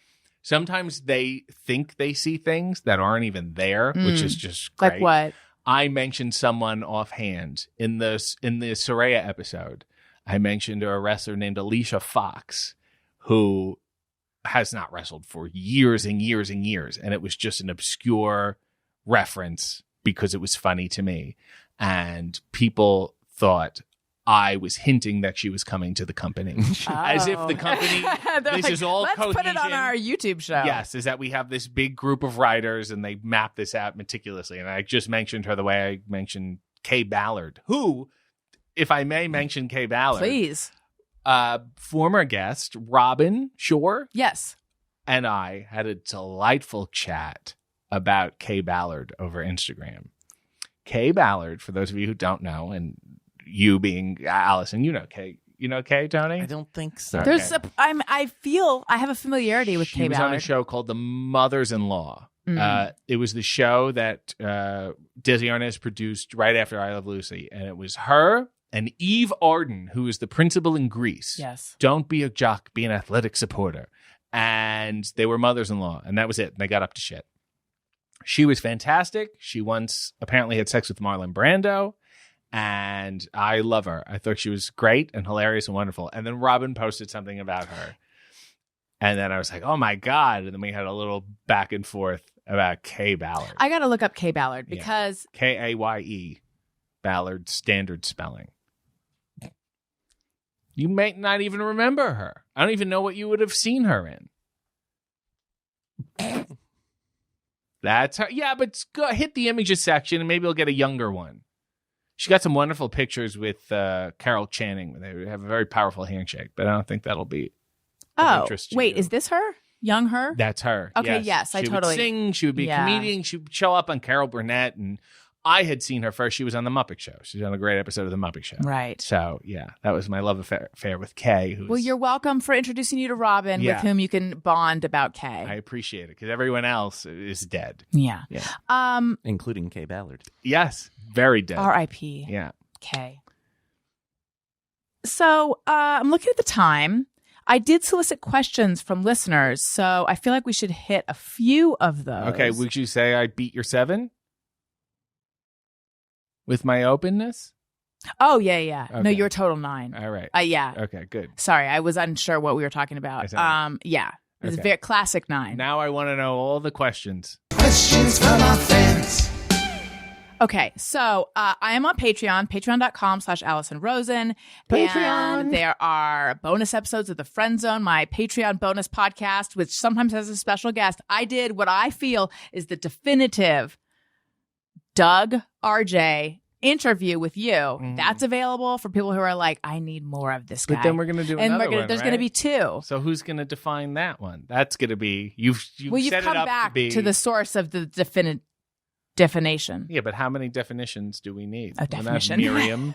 Sometimes they think they see things that aren't even there, which is just great. Like what? I mentioned someone offhand in the Soraya episode. I mentioned a wrestler named Alicia Fox, who has not wrestled for years and years and years. And it was just an obscure reference because it was funny to me. And people thought I was hinting that she was coming to the company. As if the company, this is all let's cohesion. put it on our YouTube show. Yes, is that we have this big group of writers and they map this out meticulously. And I just mentioned her the way I mentioned Kaye Ballard, who, if I may mention Kaye Ballard, Please. former guest Robin Shore Yes. and I had a delightful chat about Kaye Ballard over Instagram. Kaye Ballard, for those of you who don't know, and you being Allison, you know Kaye, Tony? I don't think so. There's I feel I have a familiarity with She Kaye was Ballard. on a show called The Mothers-in-Law. It was the show that Desi Arnaz produced right after I Love Lucy, and it was her and Eve Arden, who is the principal in Greece. Yes. Don't be a jock, be an athletic supporter. And they were mothers-in-law, and that was it. And they got up to shit. She was fantastic. She once apparently had sex with Marlon Brando, and I love her. I thought she was great and hilarious and wonderful. And then Robin posted something about her. And then I was like, oh my God. And then we had a little back and forth about Kaye Ballard. I got to look up Kaye Ballard Yeah. because Kaye, Ballard, standard spelling. You may not even remember her. I don't even know what you would have seen her in. That's her. Yeah, but go hit the images section and maybe you'll get a younger one. She got some wonderful pictures with Carol Channing. They have a very powerful handshake, but I don't think that'll be of interest to wait, you. is this her? Young her? That's her. Okay, yes, I she totally- would sing. She would be a Yeah. comedian. She would show up on Carol Burnett, and I had seen her first. She was on The Muppet Show. She was on a great episode of The Muppet Show. Right. So, yeah, that was my love affair with Kaye. Who's, Well, you're welcome for introducing you to Robin, Yeah. with whom you can bond about Kaye. I appreciate it because everyone else is dead. Yeah. Yeah. Including Kaye Ballard. Yes, very dead. R.I.P. Yeah. Kaye. So I'm looking at the time. I did solicit questions from listeners, so I feel like we should hit a few of those. Okay, would you say I beat your 7? With my openness? Oh, yeah. No, Okay. you're a total 9. All right. Yeah. Okay, good. Sorry, I was unsure what we were talking about. Yeah. It's a Okay. very classic 9. Now I want to know all the questions. Questions from our fans. Okay, so I am on Patreon, patreon.com/Alison Rosen. Patreon. And there are bonus episodes of The Friend Zone, my Patreon bonus podcast, which sometimes has a special guest. I did what I feel is the definitive Doug RJ interview with you. That's available for people who are like, I need more of this guy. But then we're going to do and another one, there's going to be 2. So who's going to define that one? That's going to be you've Well, you've set come it up back to be to the source of the definition. Yeah, but how many definitions do we need? A We're not definition. Miriam.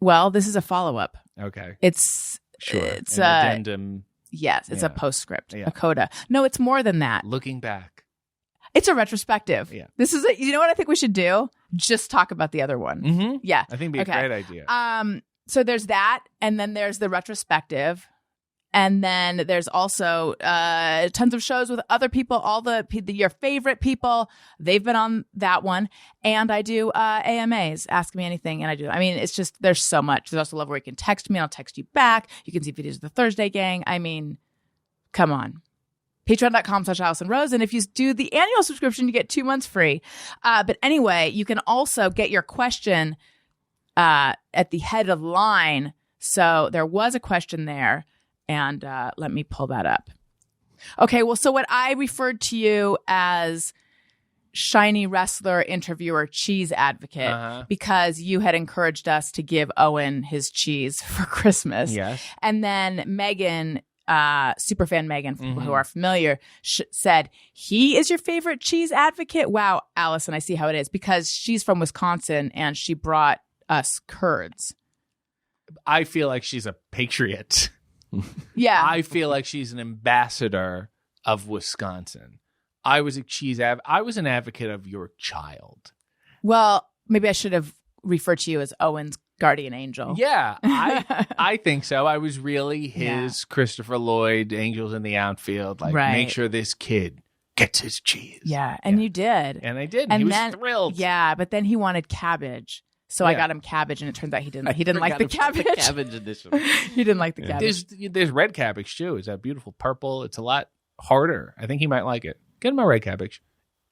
Well, this is a follow-up. Okay. It's It's an addendum. Yes, it's a Yeah. postscript, Yeah. a coda. No, it's more than that. Looking back. It's a retrospective. Yeah. This is you know what I think we should do? Just talk about the other one. Mm-hmm. Yeah. I think it'd be Okay. a great idea. So there's that, and then there's the retrospective, and then there's also tons of shows with other people, all your favorite people. They've been on that one, and I do AMAs, Ask Me Anything, and I do. I mean, it's just there's so much. There's also a level where you can text me, and I'll text you back. You can see videos of the Thursday Gang. I mean, come on. Patreon.com/Alison Rosen. If you do the annual subscription, you get 2 months free. But anyway, you can also get your question at the head of the line. So there was a question there, and let me pull that up. Okay, well, so what I referred to you as shiny wrestler, interviewer, cheese advocate, because you had encouraged us to give Owen his cheese for Christmas. Yes. And then Megan, superfan Megan, for people who are familiar, said, he is your favorite cheese advocate? Wow, Allison, I see how it is. Because she's from Wisconsin and she brought us curds. I feel like she's a patriot. Yeah. I feel like she's an ambassador of Wisconsin. I was an advocate of your child. Well, maybe I should have referred to you as Owen's guardian angel. Yeah, I think so. I was really his Christopher Lloyd, Angels in the Outfield. Like, Right. make sure this kid gets his cheese. Yeah, and you did. And I did. And He was then, thrilled. Yeah, but then he wanted cabbage. So I Yeah. got him cabbage, and it turns out he didn't like the cabbage. Cabbage edition. He didn't like the cabbage. There's red cabbage too. It's that beautiful purple. It's a lot harder. I think he might like it. Get him a red cabbage.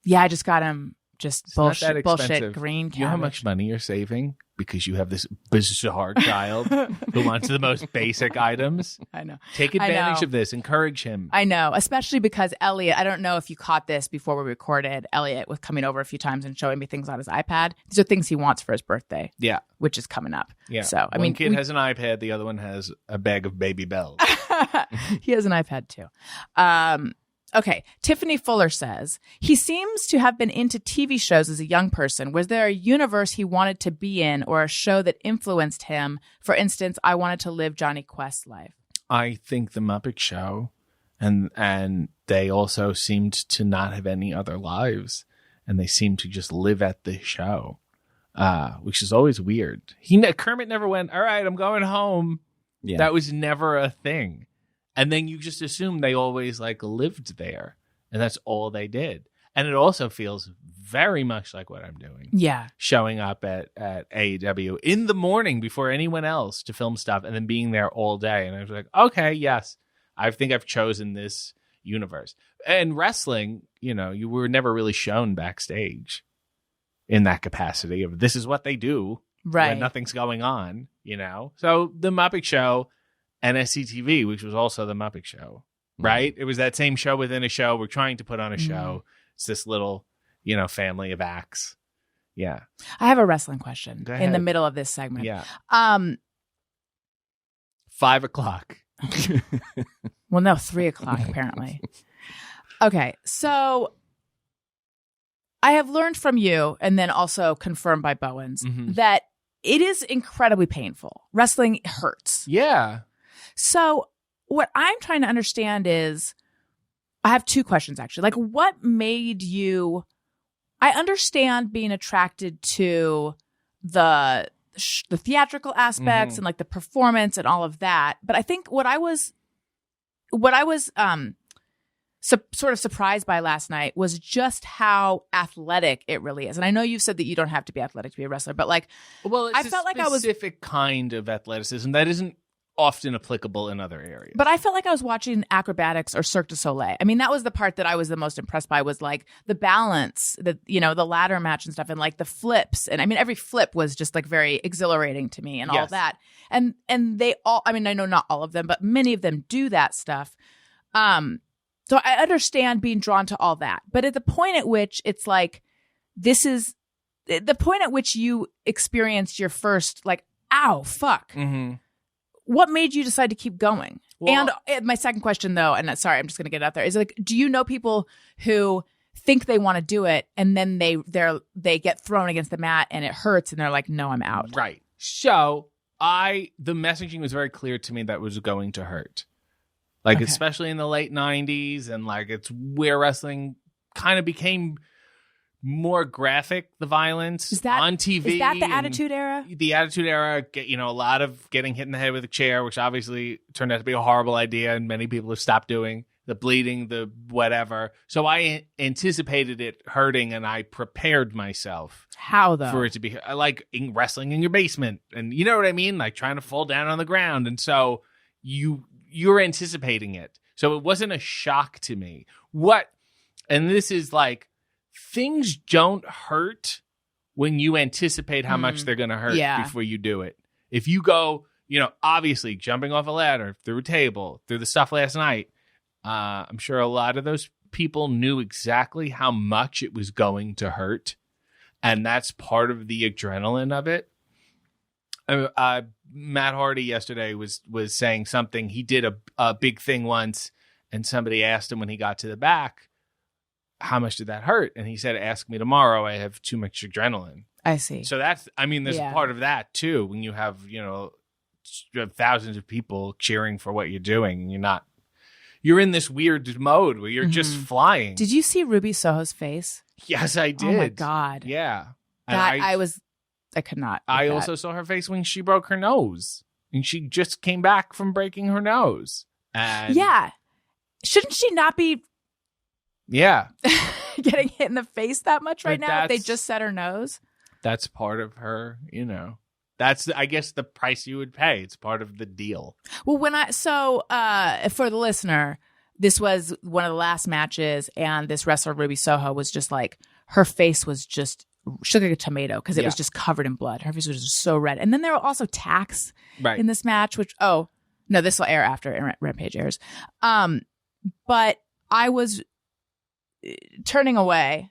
Yeah, I just got him just It's not that bullshit expensive. green cabbage. Do you know how much money you're saving because you have this bizarre child who wants the most basic items? I know. Take I advantage know. of this. Encourage him. I know, especially because Elliot, I don't know if you caught this before we recorded. Elliot was coming over a few times and showing me things on his iPad. These are things he wants for his birthday, Yeah. which is coming up. Yeah. So, I One mean, kid has an iPad. The other one has a bag of Baby Bells. he has an iPad too. Okay. Tiffany Fuller says, he seems to have been into TV shows as a young person. Was there a universe he wanted to be in or a show that influenced him? For instance, I wanted to live Johnny Quest's life. I think the Muppet Show, and they also seemed to not have any other lives, and they seemed to just live at the show, which is always weird. Kermit never went, all right, I'm going home. Yeah. That was never a thing. And then you just assume they always like lived there, and that's all they did. And it also feels very much like what I'm doing. Yeah. Showing up at AEW in the morning before anyone else to film stuff and then being there all day. And I was like, okay, yes, I think I've chosen this universe. And wrestling, you were never really shown backstage in that capacity of this is what they do Right. when nothing's going on, So the Muppet Show and SCTV, which was also the Muppet Show, right? It was that same show within a show. We're trying to put on a show. It's this little, family of acts. Yeah. I have a wrestling question Go in the ahead. middle of this segment. Yeah. 5:00. Well, no, 3:00 apparently. Okay, so I have learned from you, and then also confirmed by Bowens, that it is incredibly painful. Wrestling hurts. Yeah. So what I'm trying to understand is, I have 2 questions actually. Like, what made you? I understand being attracted to the the theatrical aspects and like the performance and all of that. But I think what I was sort of surprised by last night was just how athletic it really is. And I know you've said that you don't have to be athletic to be a wrestler, but like, well, it's I felt like I was specific kind of athleticism that isn't often applicable in other areas. But I felt like I was watching acrobatics or Cirque du Soleil. I mean, that was the part that I was the most impressed by, was like the balance, the ladder match and stuff, and like the flips. And I mean, every flip was just like very exhilarating to me and all that. And they all, I mean, I know not all of them, but many of them do that stuff. So I understand being drawn to all that. But at the point at which it's like, this is the point at which you experienced your first like, ow, fuck. Mm-hmm. What made you decide to keep going? Well, and my second question, though, and sorry, I'm just going to get it out there, is like, do you know people who think they want to do it and then they get thrown against the mat and it hurts and they're like, no, I'm out. Right. So the messaging was very clear to me that it was going to hurt. Like, especially in the late 90s, and like it's where wrestling kind of became more graphic, the violence on TV. Is that the Attitude Era? The Attitude Era, a lot of getting hit in the head with a chair, which obviously turned out to be a horrible idea, and many people have stopped doing. The bleeding, the whatever. So I anticipated it hurting, and I prepared myself. How, though? For it to be like wrestling in your basement. And you know what I mean? Like trying to fall down on the ground. And so you're anticipating it. So it wasn't a shock to me. And this is like, things don't hurt when you anticipate how much they're going to hurt before you do it. If you go, obviously jumping off a ladder, through a table, through the stuff last night, I'm sure a lot of those people knew exactly how much it was going to hurt. And that's part of the adrenaline of it. Matt Hardy yesterday was saying something. He did a big thing once, and somebody asked him when he got to the back, how much did that hurt? And he said, ask me tomorrow. I have too much adrenaline. I see. So there's a part of that too. When you have, thousands of people cheering for what you're doing, and you're in this weird mode where you're just flying. Did you see Ruby Soho's face? Yes, I did. Oh my God. Yeah. I could not. I also saw her face when she broke her nose, and she just came back from breaking her nose. And yeah. Shouldn't she not be getting hit in the face that much right now if they just set her nose? That's part of her, That's, I guess, the price you would pay. It's part of the deal. Well, for the listener, this was one of the last matches, and this wrestler, Ruby Soho, was just like, her face was just, she looked like a tomato because it was just covered in blood. Her face was just so red. And then there were also tacks in this match, which, this will air after Rampage airs. But I was turning away.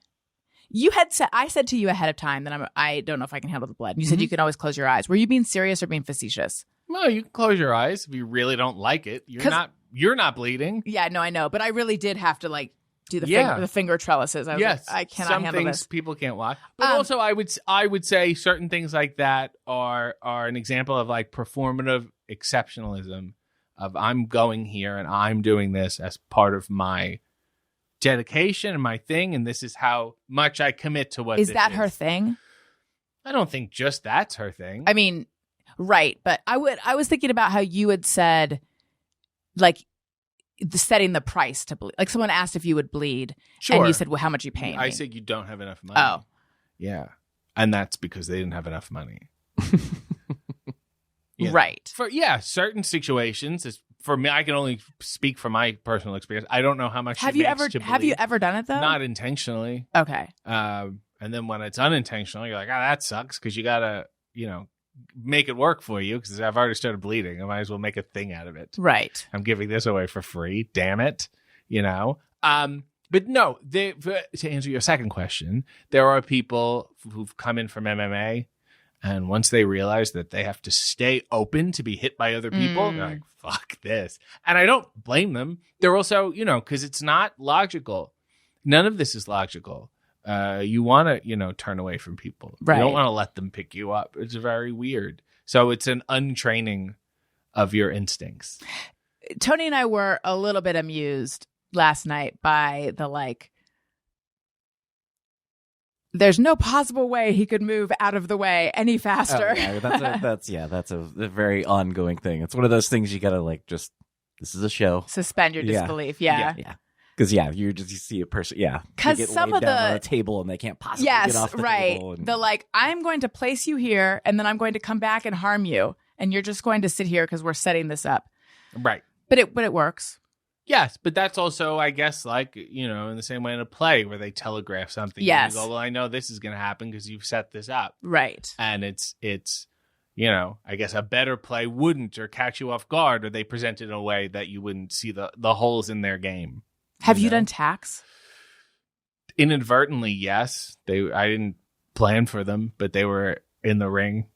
I said to you ahead of time that I don't know if I can handle the blood. And you said you can always close your eyes. Were you being serious or being facetious? No, you can close your eyes if you really don't like it. You're not bleeding. Yeah, no, I know. But I really did have to like do the finger trellises. I was like, I cannot handle this. Some things people can't watch. But also I would say certain things like that are an example of like performative exceptionalism of I'm going here and I'm doing this as part of my dedication and my thing, and this is how much I commit to what is that her thing? I don't think just that's her thing. I mean, right, but I was thinking about how you had said like setting the price to bleed. Like someone asked if you would bleed, and you said, well, how much are you paying me? I said you don't have enough money. Oh. Yeah. And that's because they didn't have enough money. Right. For certain situations, for me, I can only speak from my personal experience. I don't know how much have you ever done it though? Not intentionally. Okay. And then when it's unintentional, you're like, that sucks because you gotta, make it work for you because I've already started bleeding. I might as well make a thing out of it. Right. I'm giving this away for free. Damn it. But no, to answer your second question, there are people who've come in from MMA, and once they realize that they have to stay open to be hit by other people, they're like, fuck this. And I don't blame them. They're also, because it's not logical. None of this is logical. You want to, turn away from people. Right. You don't want to let them pick you up. It's very weird. So it's an untraining of your instincts. Tony and I were a little bit amused last night by the there's no possible way he could move out of the way any faster. That's a very ongoing thing. It's one of those things you gotta like just. This is a show. Suspend your disbelief. Yeah. Because you see a person. Yeah. Because some of down on a table and they can't possibly get off the table. And... The like, I'm going to place you here, and then I'm going to come back and harm you, and you're just going to sit here because we're setting this up. Right. But it works. Yes, but that's also, I guess, like, in the same way in a play where they telegraph something. Yes. And you go, well, I know this is going to happen because you've set this up. Right. And it's I guess a better play wouldn't or catch you off guard, or they present it in a way that you wouldn't see the holes in their game. Have you done tacks? Inadvertently, yes. I didn't plan for them, but they were in the ring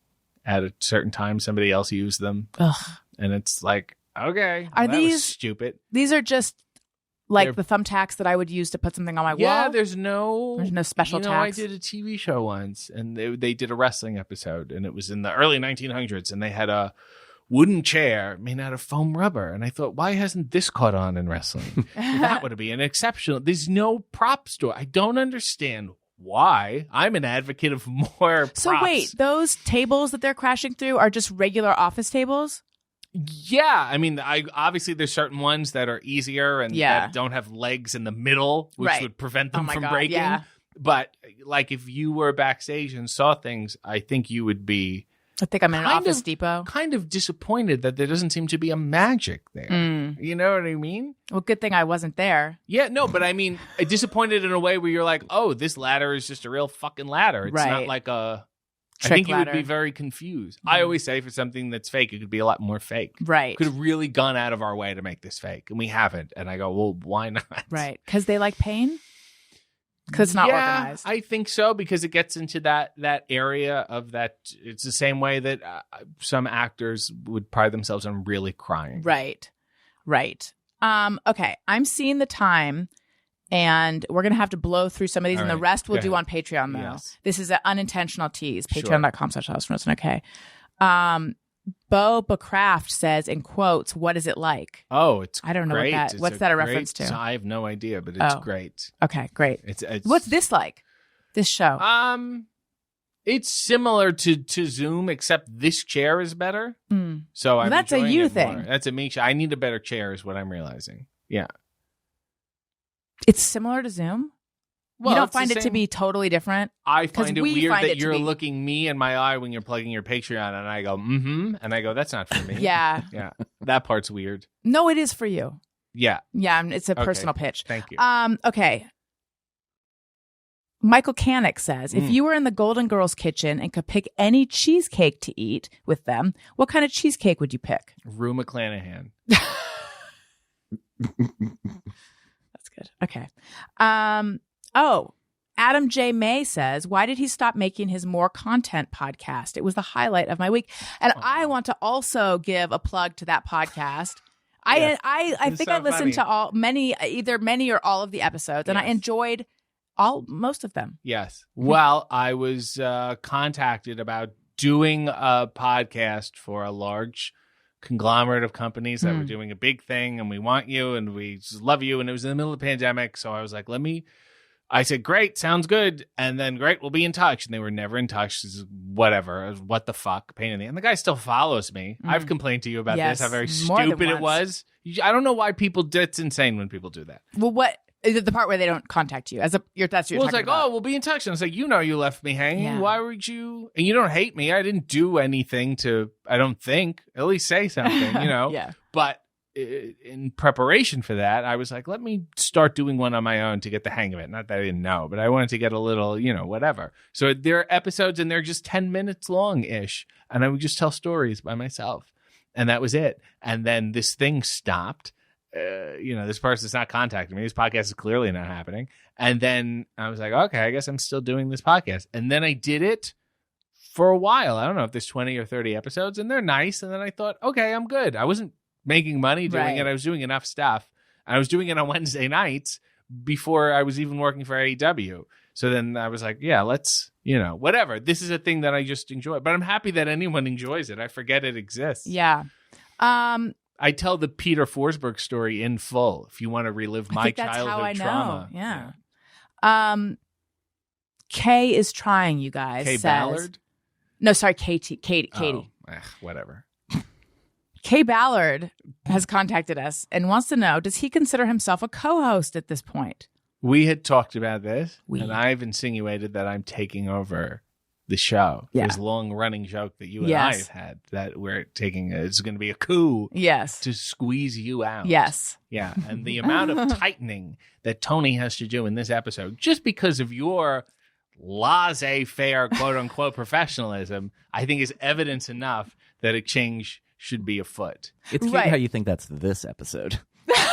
at a certain time. Somebody else used them. Ugh. And it's like, okay. Are that these was stupid? These are just like the thumbtacks that I would use to put something on my wall? Yeah, there's no special tacks. I did a TV show once, and they did a wrestling episode, and it was in the early 1900s, and they had a wooden chair made out of foam rubber. And I thought, why hasn't this caught on in wrestling? That would be an exceptional. There's no prop store. I don't understand why. I'm an advocate of more props. So wait, those tables that they're crashing through are just regular office tables? Yeah. I mean, obviously there's certain ones that are easier and that don't have legs in the middle, which would prevent them from breaking. Yeah. But like if you were backstage and saw things, I think you would be... I think I'm in an Office Depot. Kind of disappointed that there doesn't seem to be a magic there. You know what I mean? Well, good thing I wasn't there. Yeah, no, but I mean, disappointed in a way where you're like, oh, this ladder is just a real fucking ladder. It's not like a... Trick I think ladder. You would be very confused. I always say for something that's fake, it could be a lot more fake. Right. Could have really gone out of our way to make this fake, and we haven't. And I go, well, why not? Right. Because they like pain? Because it's not organized. I think so, because it gets into that area of that. It's the same way that some actors would pride themselves on really crying. Right. Okay. I'm seeing the time, and we're going to have to blow through some of these, and the rest we'll do on Patreon, though. Yes. This is an unintentional tease. Patreon.com/Alison Rosen. Okay. Bo Bacraft says, in quotes, what is it like? Oh, it's I don't know great. what's that a reference to? I have no idea, but it's great. Okay, great. It's what's this like? This show? It's similar to Zoom, except this chair is better. So that's a you thing. More. That's a me. I need a better chair, is what I'm realizing. Yeah, it's similar to Zoom. Well, you don't find it to be totally different? I find it weird that you're looking me in my eye when you're plugging your Patreon, and I go, and I go, that's not for me. Yeah. Yeah. That part's weird. No, it is for you. Yeah. Yeah, it's a personal pitch. Thank you. Okay. Michael Canick says, if you were in the Golden Girls kitchen and could pick any cheesecake to eat with them, what kind of cheesecake would you pick? Rue McClanahan. That's good. Okay. Adam J. May says, why did he stop making his More Content podcast? It was the highlight of my week. And I want to also give a plug to that podcast. I think I listened to many or all of the episodes, and I enjoyed most of them. Yes. Well, I was contacted about doing a podcast for a large conglomerate of companies that were doing a big thing, and we want you, and we just love you. And it was in the middle of the pandemic, so I was like, I said, great, sounds good. And then, great, we'll be in touch. And they were never in touch. This is whatever. What the fuck? Pain in the... And the guy still follows me. I've complained to you about this, how very stupid it was. I don't know why it's insane when people do that. Well, what... The part where they don't contact you. That's what you're talking it's like, about. We'll be in touch. And it's like, you left me hanging. Yeah. Why would you... And you don't hate me. I didn't do anything to... I don't think. At least say something, Yeah. But... in preparation for that, I was like, let me start doing one on my own to get the hang of it. Not that I didn't know, but I wanted to get a little, whatever. So there are episodes and they're just 10 minutes long-ish. And I would just tell stories by myself. And that was it. And then this thing stopped. This person's not contacting me. This podcast is clearly not happening. And then I was like, okay, I guess I'm still doing this podcast. And then I did it for a while. I don't know if there's 20 or 30 episodes, and they're nice. And then I thought, okay, I'm good. I wasn't making money doing it. I was doing enough stuff. I was doing it on Wednesday nights before I was even working for AEW. So then I was like, yeah, let's, whatever. This is a thing that I just enjoy. But I'm happy that anyone enjoys it. I forget it exists. Yeah. I tell the Peter Forsberg story in full if you want to relive my childhood trauma. Yeah. Kaye is trying, you guys. Kaye says, Ballard? No, sorry, Katie. Oh, whatever. Kaye Ballard has contacted us and wants to know, does he consider himself a co-host at this point? We had talked about this, We. and I've insinuated that I'm taking over the show. Yeah. This long-running joke that you and Yes. I have had, that we're taking, it's going to be a coup Yes. to squeeze you out. Yes. Yeah, and the amount of tightening that Tony has to do in this episode, just because of your laissez-faire, quote-unquote, professionalism, I think is evidence enough that a change should be afoot. It's cute Right. how you think that's this episode.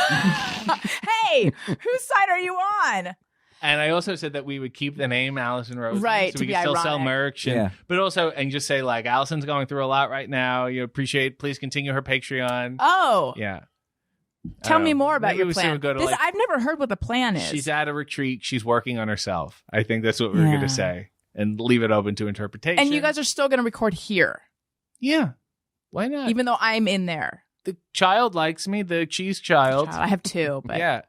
Hey, whose side are you on? And I also said that we would keep the name Alison Rosen, Right, so to we be could still sell ironic. merch, Yeah. but also, and just say like, Alison's going through a lot right now. You appreciate, please continue her Patreon. Oh, Yeah. I tell don't me know. more about Maybe your we plan. would go to, This, like, I've never heard what the plan is. she's at a retreat. She's working on herself. I think that's what we were Yeah. going to say, and leave it open to interpretation. And you guys are still going to record here, yeah. Why not? even though I'm in there. The child likes me, the cheese child. I have two, but Yeah.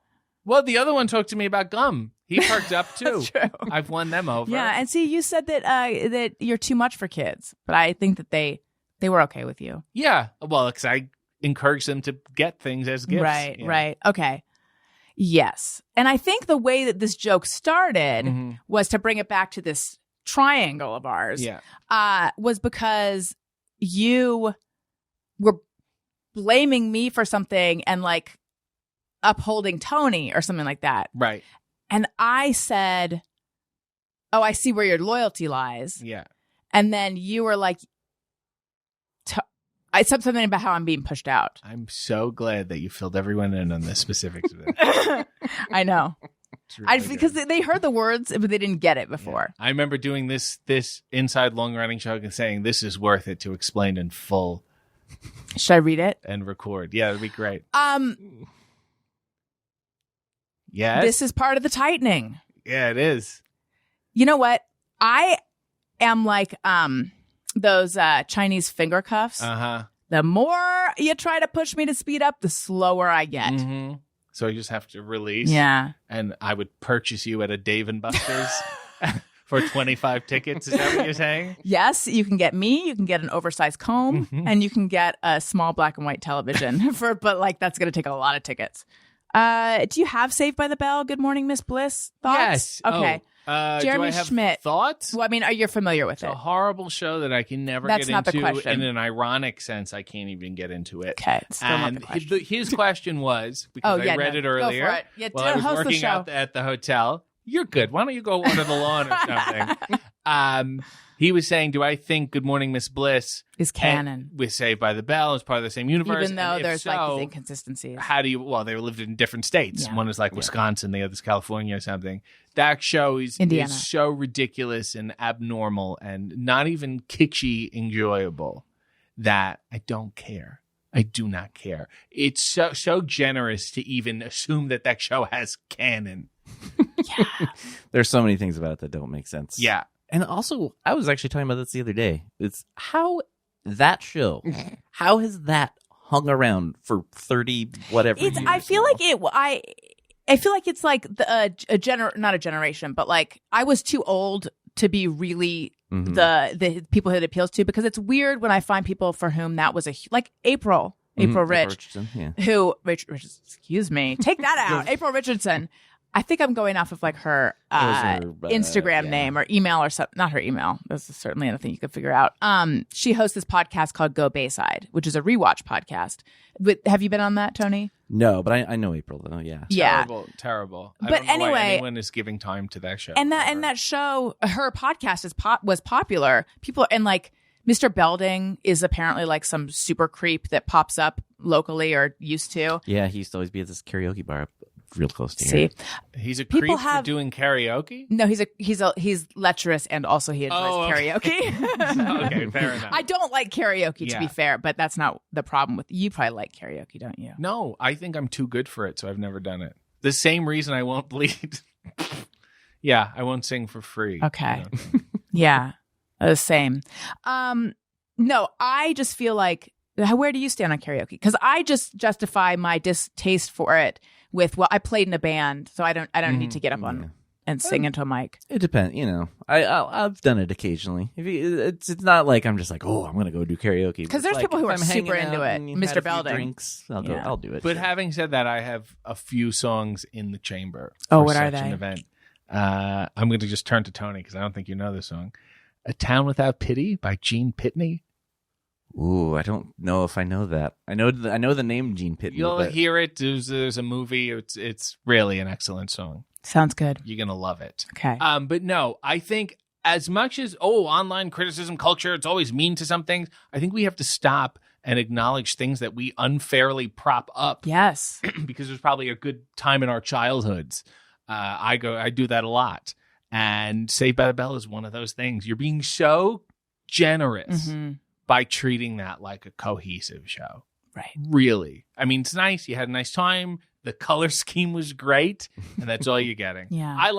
Well, the other one talked to me about gum. He perked up too. That's true. I've won them over. Yeah, and see, you said that that you're too much for kids, but I think that they were okay with you. Yeah. Well, because I encourage them to get things as gifts. Right, Yeah. right. Okay. Yes. And I think the way that this joke started Mhm. was to bring it back to this triangle of ours. Yeah. Was because you were blaming me for something and like upholding Tony or something like that. Right. And I said, "Oh, I see where your loyalty lies." Yeah. And then you were like, I said something about how I'm being pushed out. I'm so glad that you filled everyone in on the specifics of it. I know. It's really Because good. they heard the words, but they didn't get it before. I remember doing this inside long running joke and saying this is worth it to explain in full Should I read it? and record. Yeah, that'd be great. Yes. This is part of the tightening. Yeah, it is. You know what? I am like those Chinese finger cuffs. Uh-huh. The more you try to push me to speed up, the slower I get. Mm-hmm. So you just have to release. Yeah. And I would purchase you at a Dave & Buster's for 25 tickets. Is that what you're saying? Yes, you can get me. You can get an oversized comb, Mhm. and you can get a small black and white television but like that's going to take a lot of tickets. Do you have Saved by the Bell? Good Morning, Miss Bliss thoughts? Yes. Okay. Oh, Jeremy do I have Schmidt. thoughts? Well, I mean, are you familiar with It's it? a horrible show that I can never That's get not the into. question. In an ironic sense, I can't even get into it. Okay, it's still not And the question. his question was, because I read it Go earlier, for it. Yeah, while I was host the working show. out at the hotel. You're good. Why don't you go water the lawn or something? He was saying, do I think Good Morning, Miss Bliss Is canon, and with Saved by the Bell is part of the same universe? even though And if there's like so, these inconsistencies. how do you? Well, they lived in different states. Yeah. One is like Wisconsin, the other is California or something. That show is Indiana. so ridiculous and abnormal and not even kitschy enjoyable that I don't care. I do not care. It's so generous to even assume that show has canon. There's so many things about it that don't make sense. Yeah. And also, I was actually talking about this the other day. It's how that show, how has that hung around for 30 whatever It's. years I feel now? like it. I feel like it's like not a generation, but like I was too old to be really Mhm. the people that it appeals to, because it's weird when I find people for whom that was like April Mhm. Rich, Richardson, yeah. who excuse me, take that out. April Richardson. I think I'm going off of like her, her, Instagram yeah. name or email or something. Not her email. This is certainly anything you could figure out. She hosts this podcast called Go Bayside, which is a rewatch podcast. Have you been on that, Tony? No, but I know April, though, yeah. Yeah. Terrible. I But don't know why anyway- anyone is giving time to that show. And ever. that show, her podcast was popular. People, and like Mr. Belding is apparently like some super creep that pops up locally or used to. Yeah, he used to always be at this karaoke bar up real close to See, here. He's a people creep have- for doing karaoke? no, he's lecherous and also he enjoys Oh, okay. karaoke. Okay, fair enough. I don't like karaoke, to Yeah. be fair, but that's not the problem with you. Probably like karaoke, don't you? No, I think I'm too good for it, so I've never done it. The same reason I won't bleed. Yeah, I won't sing for free. Okay. You know? Yeah, the same. No, I just feel like, where do you stand on karaoke? Because I just justify my distaste for it with, well, I played in a band, so I don't need to get up on and sing into a mic? It depends. I've done it occasionally. It's not like I'm just like, oh, I'm gonna go do karaoke. Because there's Like, people who if are I'm hanging super out into it. and you've Mr. had a few Belding. drinks, I'll go. Yeah. I'll do it. But sure. having said that, I have a few songs in the chamber. Oh, for what are such an they? event. I'm going to just turn to Tony because I don't think you know this song. "A Town Without Pity" by Gene Pitney. Ooh, I don't know if I know that. I know the name Gene Pitney. You'll but hear it. There's a movie. It's really an excellent song. Sounds good. You're going to love it. Okay. But no, I think as much as, online criticism culture, it's always mean to some things, I think we have to stop and acknowledge things that we unfairly prop up Yes. because there's probably a good time in our childhoods. I do that a lot. And Saved by the Bell is one of those things. You're being so generous by treating that like a cohesive show. Right. Really. I mean, it's nice. You had a nice time. The color scheme was great. And that's all you're getting. Yeah. I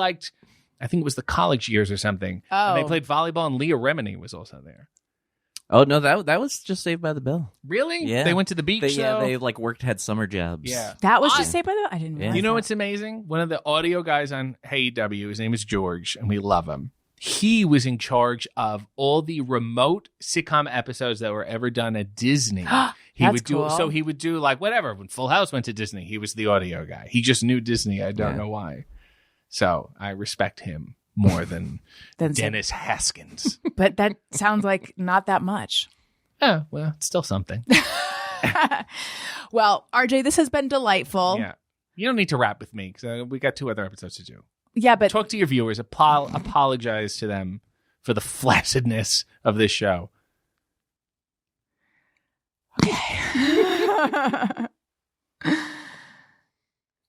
think it was the college years or something. Oh. And they played volleyball, and Leah Remini was also there. Oh no, that was just Saved by the Bell. Really? Yeah. They went to the beach, though? They like had summer jobs. Yeah. That was just Saved by the I didn't Yeah. realize You know that. what's amazing? One of the audio guys on Hey W, his name is George, and we love him. He was in charge of all the remote sitcom episodes that were ever done at Disney. He That's would do cool. so he would do like whatever. When Full House went to Disney, he was the audio guy. He just knew Disney. I don't Yeah. know why. So I respect him more than Then say- Dennis Haskins. But that sounds like not that much. Oh, well, it's still something. Well, RJ, this has been delightful. Yeah. You don't need to rap with me because we got 2 other episodes to do. Yeah, but Talk to your viewers. Apologize to them for the flaccidness of this show.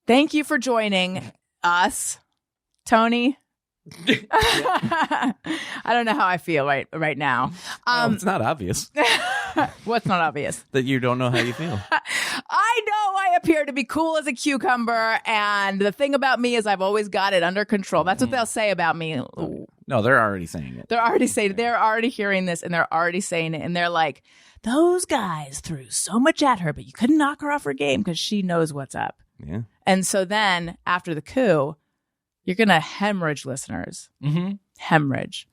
thank you for joining us, Tony. I don't know how I feel right now. It's not obvious What's not obvious? that you don't know how you feel. I know I appear to be cool as a cucumber, and the thing about me is I've always got it under control. That's what they'll say about me. No, they're already saying it. They're already hearing this, and they're already saying it, and they're like, those guys threw so much at her, but you couldn't knock her off her game because she knows what's up. Yeah. And so then after the coup, you're going to hemorrhage listeners. Mm-hmm. Hemorrhage.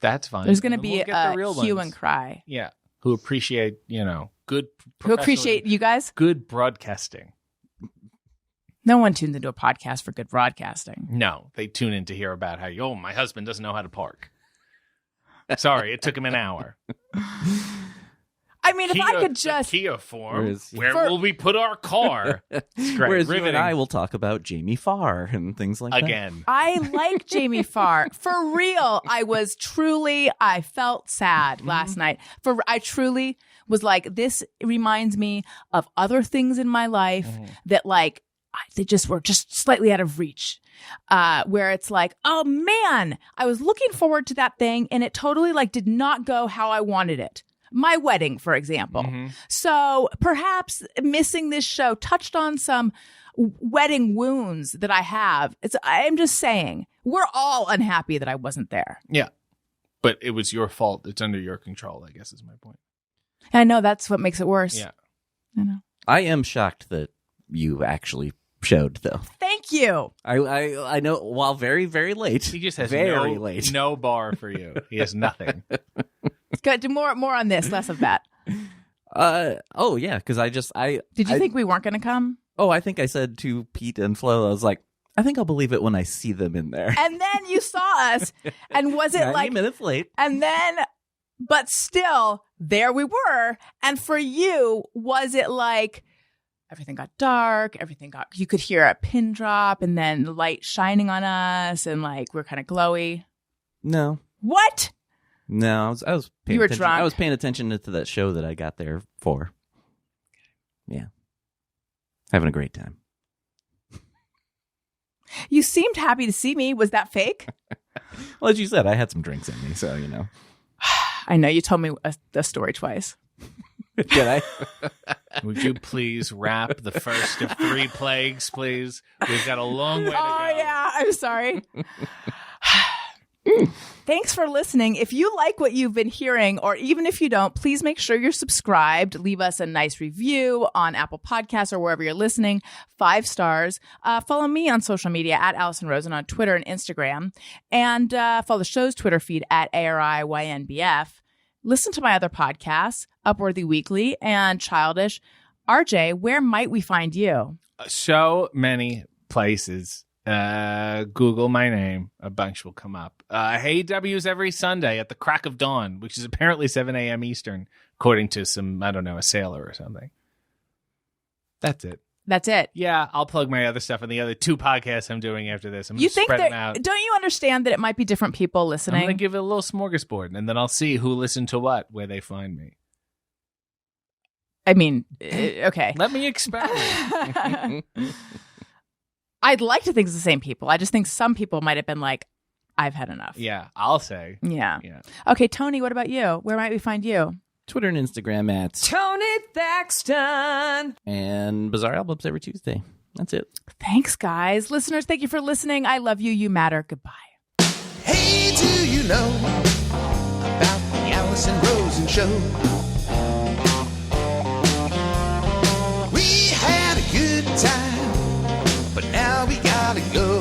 That's fine. There's going to And be we'll get the real hue ones. and cry. Yeah. Who appreciate, good Who appreciate you guys? good broadcasting. No one tunes into a podcast for good broadcasting. No, they tune in to hear about how, my husband doesn't know how to park. Sorry, it took him an hour. I mean, if I could the just... Kia form, For- where will we put our car? It's great. Whereas you Riveting. and I will talk about Jamie Farr and things like that. Again. I like Jamie Farr. For real, I felt sad last night. I truly was like, this reminds me of other things in my life that they just were just slightly out of reach. Where it's like, oh man, I was looking forward to that thing and it totally did not go how I wanted it. My wedding, for example. So perhaps missing this show touched on some wedding wounds that I have. I'm just saying, we're all unhappy that I wasn't there. Yeah. But it was your fault. It's under your control, I guess is my point. And I know that's what makes it worse. Yeah. I know. I am shocked that you actually showed, though. Thank you. I know, while very, very late. He just has very late. no bar for you. He has nothing. Good. Do more on this, less of that. Oh yeah, because Did you think we weren't going to come? Oh, I think I said to Pete and Flo, I was like, I think I'll believe it when I see them in there. And then you saw us, and was it 90 minutes late. And then, but still, there we were. And for you, was it everything got dark, you could hear a pin drop, and then the light shining on us, and we're kind of glowy? No, What? no, I was paying You were attention. drunk. I was paying attention to that show that I got there for. Yeah, having a great time. You seemed happy to see me. Was that fake? Well, as you said, I had some drinks in me, so I know you told me a story twice. Did I? Would you please wrap the first of 3 plagues, please? We've got a long way to go. Oh yeah, I'm sorry. Thanks for listening. If you like what you've been hearing, or even if you don't, please make sure you're subscribed. Leave us a nice review on Apple Podcasts or wherever you're listening. 5 stars. Follow me on social media at Alison Rosen on Twitter and Instagram. And follow the show's Twitter feed at ARIYNBF. Listen to my other podcasts, Upworthy Weekly and Childish. RJ, where might we find you? So many places. Google my name. A bunch will come up. Hey W's every Sunday at the crack of dawn, which is apparently 7 a.m. Eastern, according to some, I don't know, a sailor or something. That's it. That's it. Yeah, I'll plug my other stuff in the other 2 podcasts I'm doing after this. I'm You gonna think spread that? them out. Don't you understand that it might be different people I'm listening? going to give it a little smorgasbord, and then I'll see who listened to what, where they find me. I mean, okay. Let me experiment. I'd like to think it's the same people. I just think some people might have been like, I've had enough. Yeah, I'll say. Yeah. Yeah. Okay, Tony, what about you? Where might we find you? Twitter and Instagram at Tony Thaxton. and Bizarre Albums every Tuesday. That's it. Thanks, guys. Listeners, thank you for listening. I love you. You matter. Goodbye. Hey, do you know about the Alison Rosen show? We had a good time, but now we gotta go.